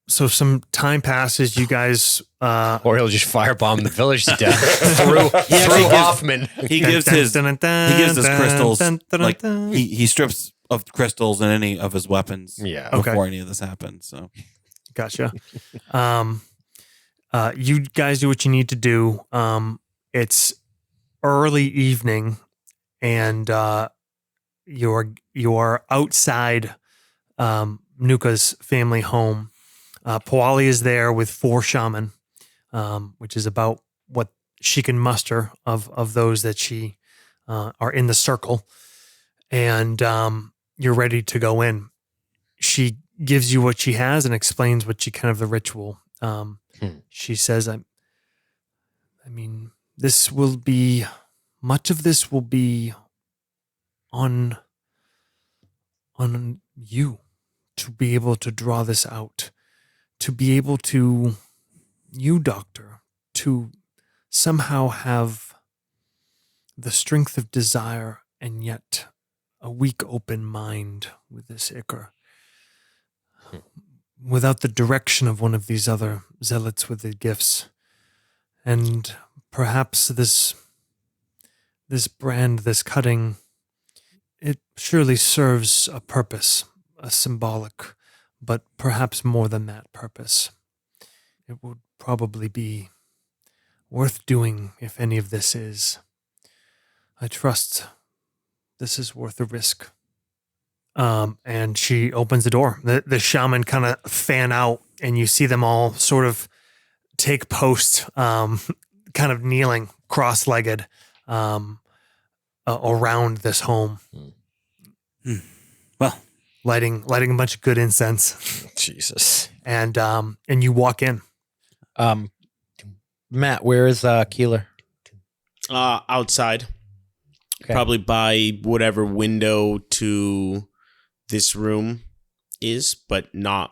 So some time passes. You guys, or he'll just firebomb the village to death through Hoffman. He gives his crystals. Like he strips of crystals and any of his weapons. Yeah. Before any of this happens. So, gotcha. You guys do what you need to do. It's early evening, and you're outside Nuka's family home. Poali is there with 4 shaman, which is about what she can muster of those that she are in the circle, and you're ready to go in. She gives you what she has and explains what she kind of the ritual. She says, I mean, much of this will be on you to be able to draw this out, to be able to, you, Doctor, to somehow have the strength of desire and yet a weak open mind with this ichor. Without the direction of one of these other zealots with the gifts. And perhaps this brand, this cutting, it surely serves a purpose, a symbolic, but perhaps more than that purpose. It would probably be worth doing if any of this is. I trust this is worth the risk. And she opens the door. The shaman kind of fan out, and you see them all sort of take post, kind of kneeling, cross-legged, around this home. Well, lighting a bunch of good incense. Jesus. And you walk in. Matt, where is Keeler? Outside. Okay. Probably by whatever window to this room is, but not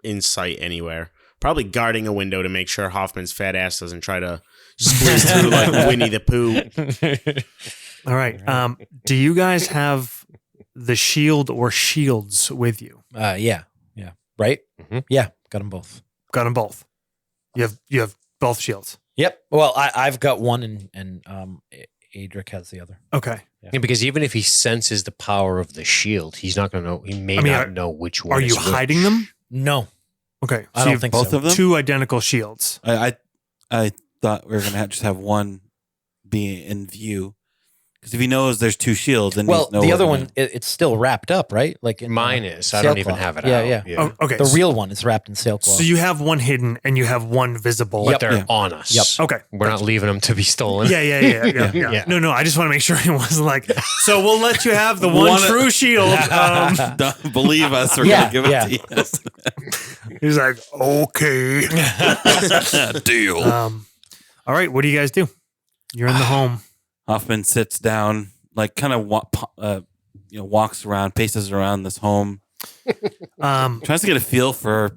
in sight anywhere. Probably guarding a window to make sure Hoffman's fat ass doesn't try to squeeze through like Winnie the Pooh. All right. Do you guys have the shield or shields with you? Yeah. Right? Mm-hmm. Yeah, got them both. Got them both. You have both shields. Yep. Well, I've got one, and Adric has the other. Okay. Yeah, because even if he senses the power of the shield, he's not going to know. He may not know which one. Are you is hiding them? No. Okay. I don't think both so. of them? 2 identical shields. I thought we were going to just have one be in view. Because if he knows there's 2 shields, then Well, he's know the we're other gonna- one, it's still wrapped up, right? Like in, Mine is. I don't even sailcloth. have it Yeah, out. yeah. Oh, okay. The real one is wrapped in sailcloth. So you have one hidden and you have one visible. But they're Yeah. on us. Yep. Okay. We're not leaving them to be stolen. Yeah. Yeah. No, I just want to make sure he wasn't like, so we'll let you have the one true shield. Don't believe us, we're Yeah, going to give yeah. it to you. He's like, okay. Deal. All right. What do you guys do? You're in the home. Hoffman sits down, like kind of walks around, paces around this home, tries to get a feel for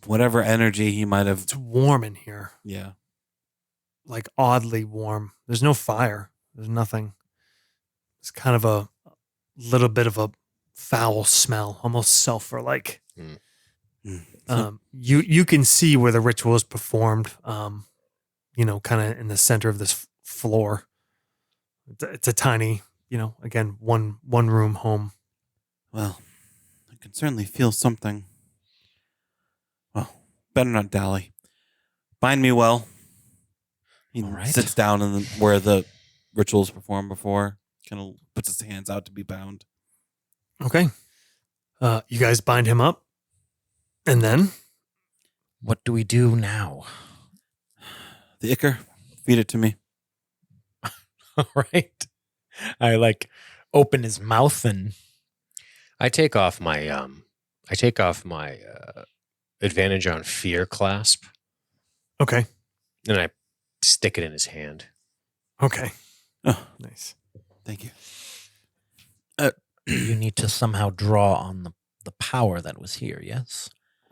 whatever energy he might have. It's warm in here. Yeah. Like oddly warm. There's no fire. There's nothing. It's kind of a little bit of a foul smell, almost sulfur-like. You can see where the ritual is performed. Kind of in the center of this floor. It's a tiny, again, one room home. Well, I can certainly feel something. Well, better not dally. Bind me well. He All right. sits down in where the rituals performed before. Kind of puts his hands out to be bound. Okay. You guys bind him up. And then? What do we do now? The ichor, feed it to me. All right. I open his mouth and I take off my advantage on fear clasp, Okay. and I stick it in his hand. Okay. Oh, Nice. thank you. you need to somehow draw on the power that was here, yes?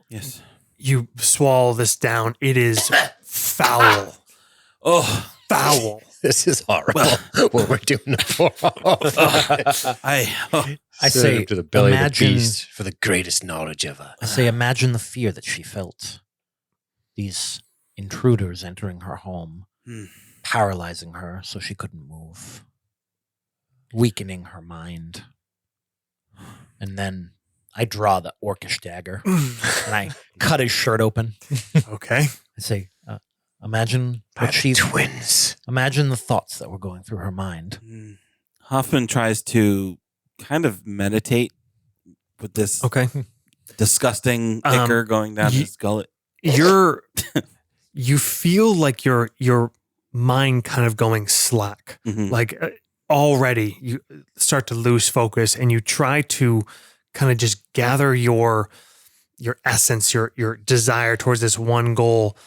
Yes. You swallow this down. It is foul. Oh, Foul. This is horrible. What we're doing it for. I Serve say, to the belly imagine- of the beast for the greatest knowledge ever. I say, imagine the fear that she felt. These intruders entering her home, paralyzing her so she couldn't move, weakening her mind. And then I draw the orcish dagger and I cut his shirt open. Okay. I say, imagine what imagine the thoughts that were going through her mind. Hoffman tries to kind of meditate with this Okay. disgusting ichor going down his gullet. You feel like your mind kind of going slack. Mhm. Like already you start to lose focus and you try to kind of just gather your essence, your desire towards this one goal.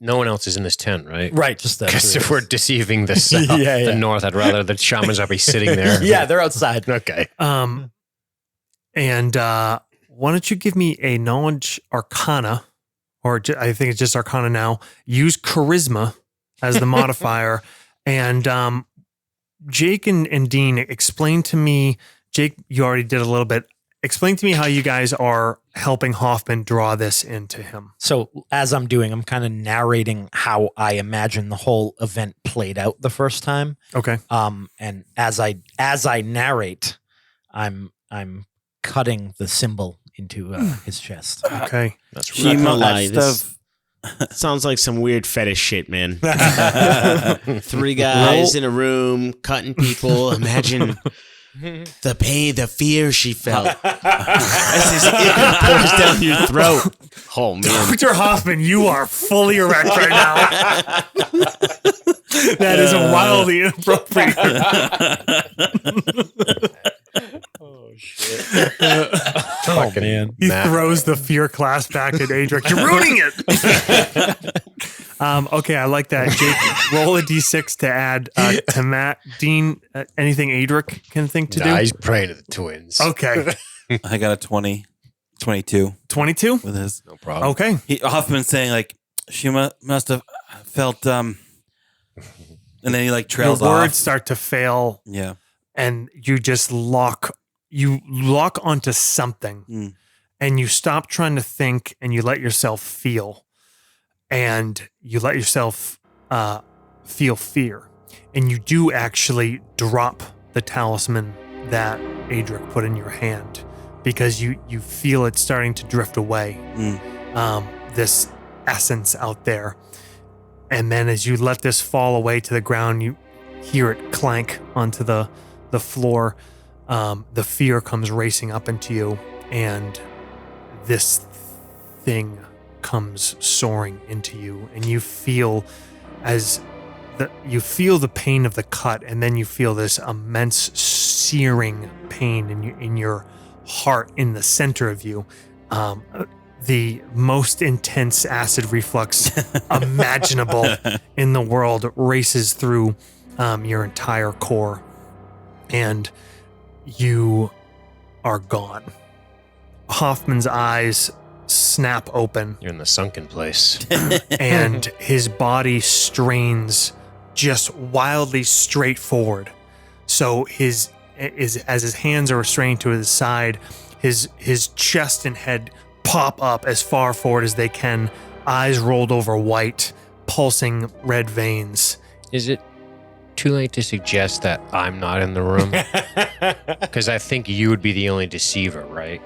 No one else is in this tent, right? Right, just that. Because if we're deceiving the south, the north, I'd rather the shamans not be sitting there. Yeah, they're outside. Okay. And why don't you give me a knowledge arcana, or I think it's just arcana now. Use charisma as the modifier. And Jake and Dean, explain to me, Jake, you already did a little bit. Explain to me how you guys are helping Hoffman draw this into him. So as I'm doing, I'm kind of narrating how I imagine the whole event played out the first time. Okay. And as I narrate, I'm cutting the symbol into his chest. Okay. That's She right. must have. Sounds like some weird fetish shit, man. 3 guys in a room cutting people. Imagine the pain, the fear she felt as this ichor pours down your throat. Oh man, Dr. Hoffman, you are fully erect right now. That is wildly inappropriate. Oh shit! Fucking man. He Matt. throws the fear class back at Adric. You're ruining it. Okay, I like that. Jake, roll a d6 to add to Matt. Dean, anything Adric can think to do? He's praying to the twins. Okay. I got a 22 22? with his. No problem. Okay. Hoffman's saying like she must have felt and then he like trails Your words off. start to fail, Yeah. and you just lock onto something, and you stop trying to think, and you let yourself feel, and you let yourself feel fear, and you do actually drop the talisman that Adric put in your hand because you feel it starting to drift away. This essence out there. And then as you let this fall away to the ground, you hear it clank onto the floor. The fear comes racing up into you, and this thing comes soaring into you, and you feel the pain of the cut, and then you feel this immense searing pain in your heart in the center of you. The most intense acid reflux imaginable in the world races through your entire core, and you are gone. Hoffman's eyes snap open, You're in the sunken place. and his body strains just wildly straight forward. So as his hands are restrained to his side, his chest and head pop up as far forward as they can, eyes rolled over white, pulsing red veins. Is it too late to suggest that I'm not in the room? Because I think you would be the only deceiver, right?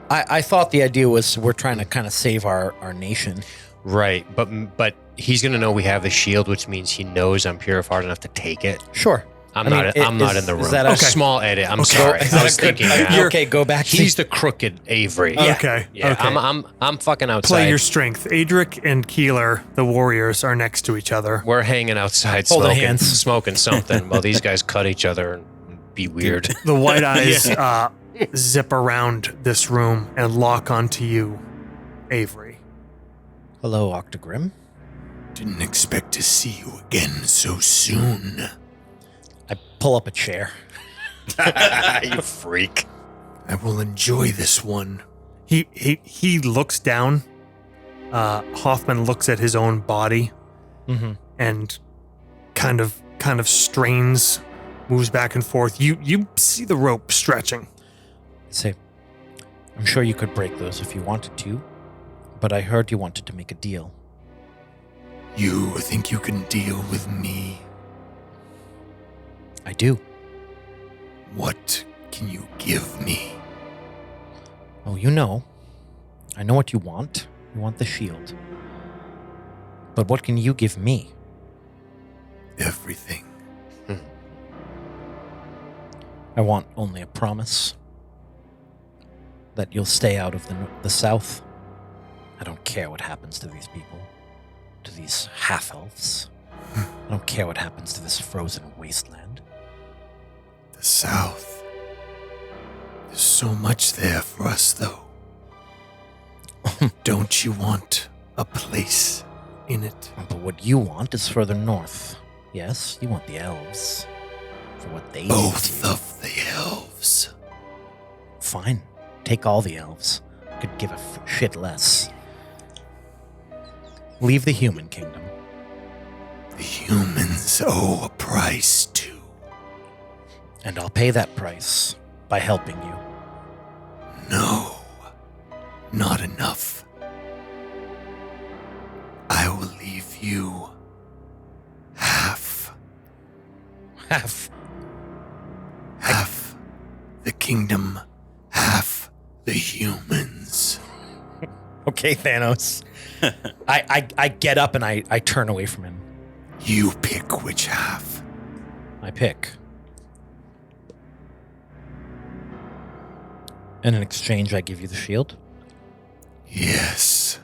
I thought the idea was we're trying to kind of save our nation. Right, but he's gonna know we have the shield, which means he knows I'm purified enough to take it. Sure. I'm not in the room. Is that a small edit? I'm sorry. I was thinking that. Okay, go back. He's the crooked Avery. Yeah. Okay. Yeah, Okay. I'm fucking outside. Play your strength. Adric and Keeler, the warriors, are next to each other. We're hanging outside Holding smoking, hands. smoking something while these guys cut each other and be weird. The white eyes zip around this room and lock onto you, Avery. Hello, Octogrim. Didn't expect to see you again so soon. I pull up a chair. You freak. I will enjoy this one. He looks down. Hoffman looks at his own body Mm-hmm. and kind of strains, moves back and forth. You see the rope stretching. I say, I'm sure you could break those if you wanted to, but I heard you wanted to make a deal. You think you can deal with me? I do. What can you give me? Oh, you know. I know what you want. You want the shield. But what can you give me? Everything. I want only a promise that you'll stay out of the south. I don't care what happens to these people, to these half-elves. I don't care what happens to this frozen wasteland. The South. There's so much there for us, though. Don't you want a place in it? But what you want is further north. Yes, you want the elves. For what they Both do. of the elves. Fine. Take all the elves. Could give a shit less. Leave the human kingdom. The humans owe a price, too. And I'll pay that price by helping you. No. Not enough. I will leave you half. Half. Half the kingdom, half the humans. Okay, Thanos. I get up and I turn away from him. You pick which half. I pick. And in exchange, I give you the shield. Yes.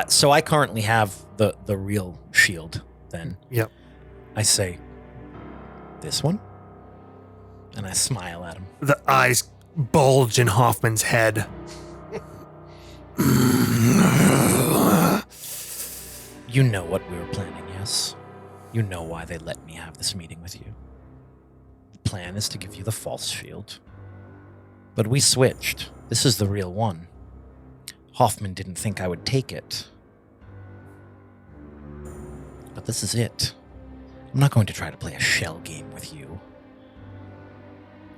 So I currently have the real shield. Then Yep. I say, this one, and I smile at him. The eyes bulge in Hoffman's head. You know what we were planning, yes? You know why they let me have this meeting with you. The plan is to give you the false shield. But we switched. This is the real one. Hoffman didn't think I would take it. But this is it. I'm not going to try to play a shell game with you.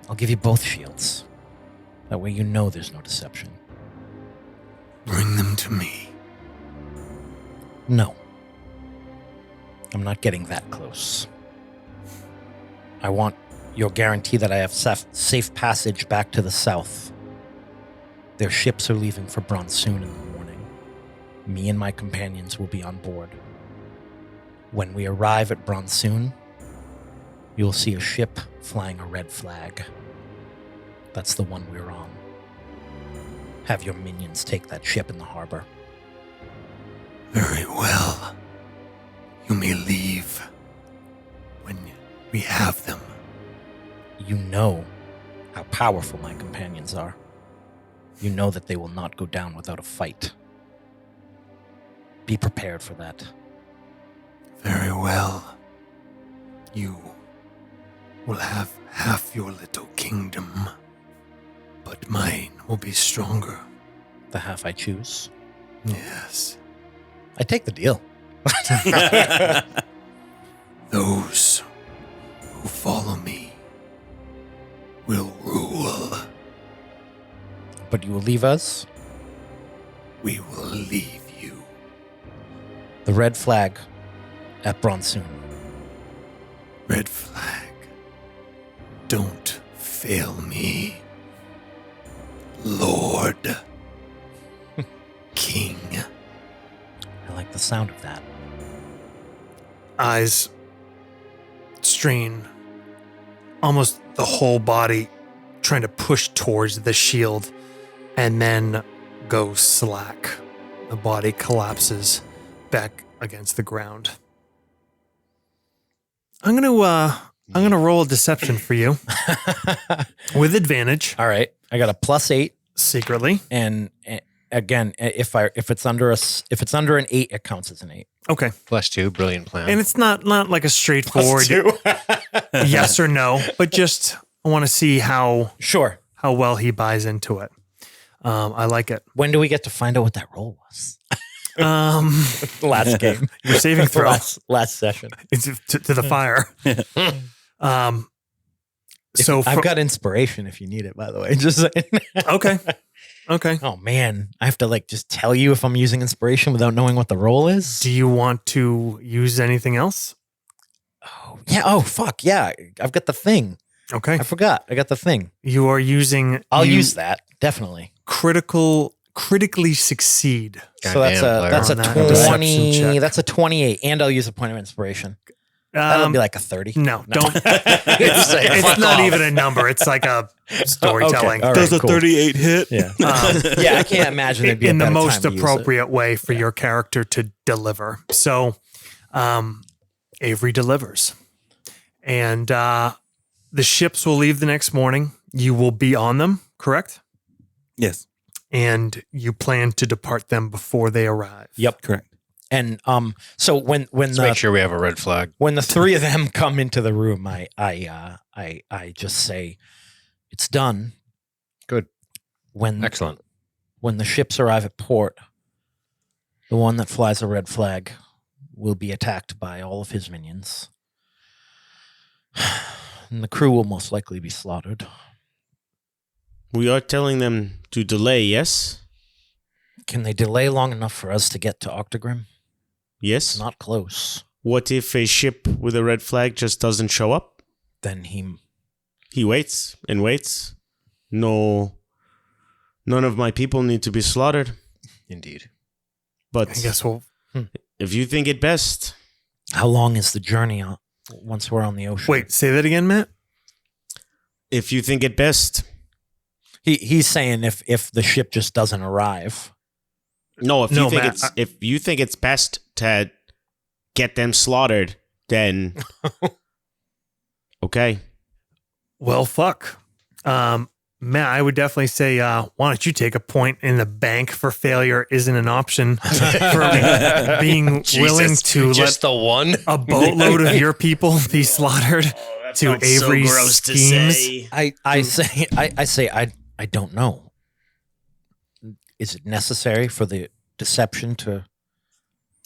I'll give you both shields. That way you know there's no deception. Bring them to me. No. I'm not getting that close. I want your guarantee that I have safe passage back to the south. Their ships are leaving for Bronsoon in the morning. Me and my companions will be on board. When we arrive at Bronsoon, you will see a ship flying a red flag. That's the one we're on. Have your minions take that ship in the harbor. Very well. You may leave when we have them. You know how powerful my companions are. You know that they will not go down without a fight. Be prepared for that. Very well. You will have half your little kingdom, but mine will be stronger. The half I choose. Yes. I take the deal. Those who follow me will rule. But you will leave us? We will leave you. The red flag at Bronsoon. Red flag. Don't fail me. Lord. King. I like the sound of that. Eyes strain, almost the whole body trying to push towards the shield, and then go slack. The body collapses back against the ground. I'm gonna roll a deception for you with advantage All right. I got a +8, secretly. and again, if it's under an 8, it counts as an 8. Okay, +2, brilliant plan. and it's not like a straightforward yes or no, but just I want to see how Sure. well he buys into it. I like it. When do we get to find out what that roll was? Last game. Your saving throw Last session. is to the fire. So I've got inspiration if you need it, by the way. Just saying. Okay. Oh man, I have to just tell you if I'm using inspiration without knowing what the roll is. Do you want to use anything else? Oh yeah. Oh fuck yeah. I've got the thing. Okay. I forgot. I got the thing. You are using. I'll use that definitely. Critically succeed. So that's a On that deception 20. check. That's a 28, and I'll use a point of inspiration. That'll be like a 30. No, don't. It's It's not even a number. It's like a storytelling. Okay, all right, Does a cool. 38 hit? Yeah. Yeah, I can't imagine it'd be In a the better most time to use it. appropriate way for your character to deliver. So, Avery delivers, and the ships will leave the next morning. You will be on them, correct? Yes. And you plan to depart them before they arrive. Yep. Correct. And so when Let's make sure we have a red flag. when the three of them come into the room, I just say, "It's done." Good. When Excellent. when the ships arrive at port, the one that flies a red flag will be attacked by all of his minions, and the crew will most likely be slaughtered. We are telling them to delay, yes? Can they delay long enough for us to get to Octogrim? Yes? Not close. What if a ship with a red flag just doesn't show up? Then he He waits and waits. No, none of my people need to be slaughtered. Indeed. But I guess we'll. if you think it best, How long is the journey once we're on the ocean? Wait, say that again, Matt. if you think it best, He's saying if the ship just doesn't arrive. no. If No, you think Matt, it's if you think it's best to get them slaughtered, then okay. Well, fuck. Matt, I would definitely say, why don't you take a point in the bank for failure isn't an option for being willing to let the one. a boatload of your people be slaughtered to Avery's schemes. I say I don't know. Is it necessary for the deception to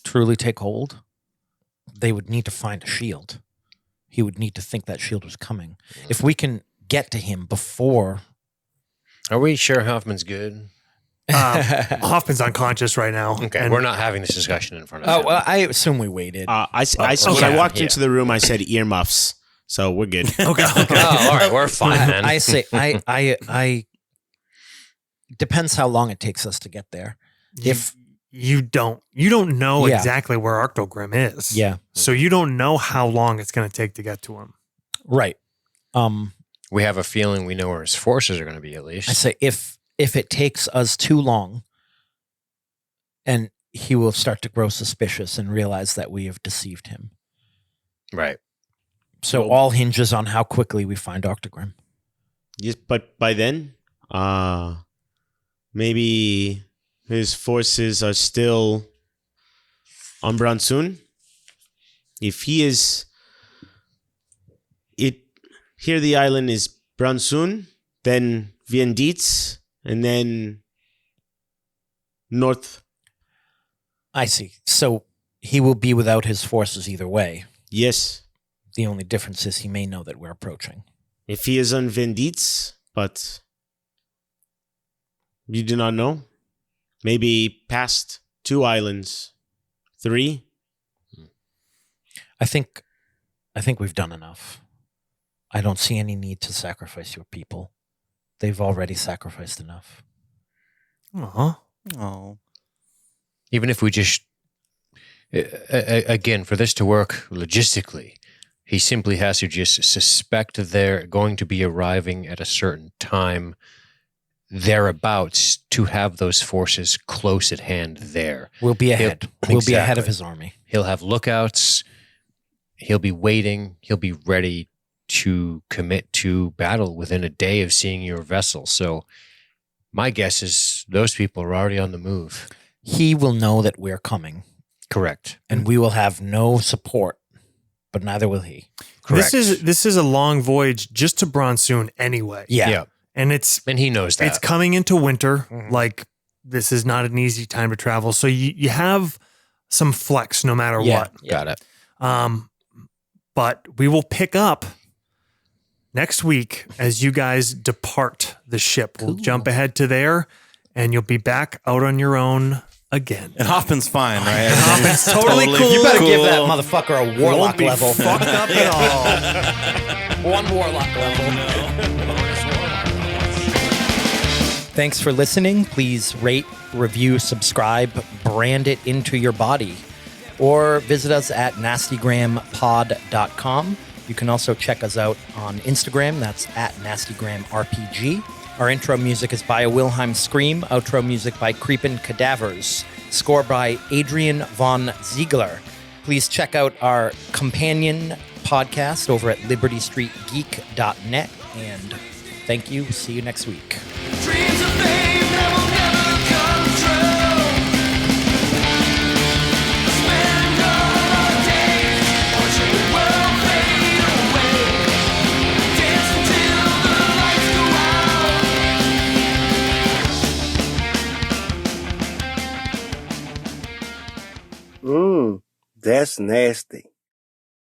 truly take hold? They would need to find a shield. He would need to think that shield was coming. If we can get to him before. Are we sure Hoffman's good? Hoffman's unconscious right now. Okay, and we're not having this discussion in front of Oh, him. well, I assume we waited. When okay. I walked Yeah. into the room, I said earmuffs, so we're good. Okay. Oh, all right, we're fine then. I say I depends how long it takes us to get there. If you don't know Yeah. exactly where Octogrim is. yeah, So you don't know how long it's going to take to get to him. right. We have a feeling we know where his forces are going to be, at least. I say if it takes us too long, and he will start to grow suspicious and realize that we have deceived him. Right. So all hinges on how quickly we find Octogrim. Yes, but by then, maybe his forces are still on Bransun. If he is, here the island is Bransun, then Vienditz, and then north. I see. So he will be without his forces either way. Yes, The only difference is he may know that we're approaching. if he is on Vienditz, but you do not know. Maybe past 2 islands, 3. I think we've done enough. I don't see any need to sacrifice your people. They've already sacrificed enough. Oh. Even if we just, again, for this to work logistically, he simply has to just suspect they're going to be arriving at a certain time thereabouts to have those forces close at hand there. We'll be ahead. We'll be ahead of Exactly. his army. He'll have lookouts. He'll be waiting. He'll be ready to commit to battle within a day of seeing your vessel. So my guess is those people are already on the move. He will know that we're coming, Correct. and we will have no support, but neither will he. Correct. This is a long voyage just to Bronsoon anyway. Yeah. And And he knows that. it's coming into winter. Mhm. Like, this is not an easy time to travel. So you have some flex no matter what. Got it. But we will pick up next week as you guys depart the ship. We'll jump ahead to there, and you'll be back out on your own again. And Hoffman's fine, right? Hoffman's totally cool. You better cool. give that motherfucker a Won't warlock be level. fucked up at all. One warlock level. Thanks for listening. Please rate, review, subscribe, brand it into your body, or visit us at nastygrampod.com. You can also check us out on Instagram. That's at nastygrampg. Our intro music is by a Wilhelm Scream. Outro music by Creepin' Cadavers. Score by Adrian von Ziegler. Please check out our companion podcast over at libertystreetgeek.net. And thank you. See you next week. Dreams of fame that will never come true. Spend all our days watching the world fade away. Dance until the lights go out. That's nasty.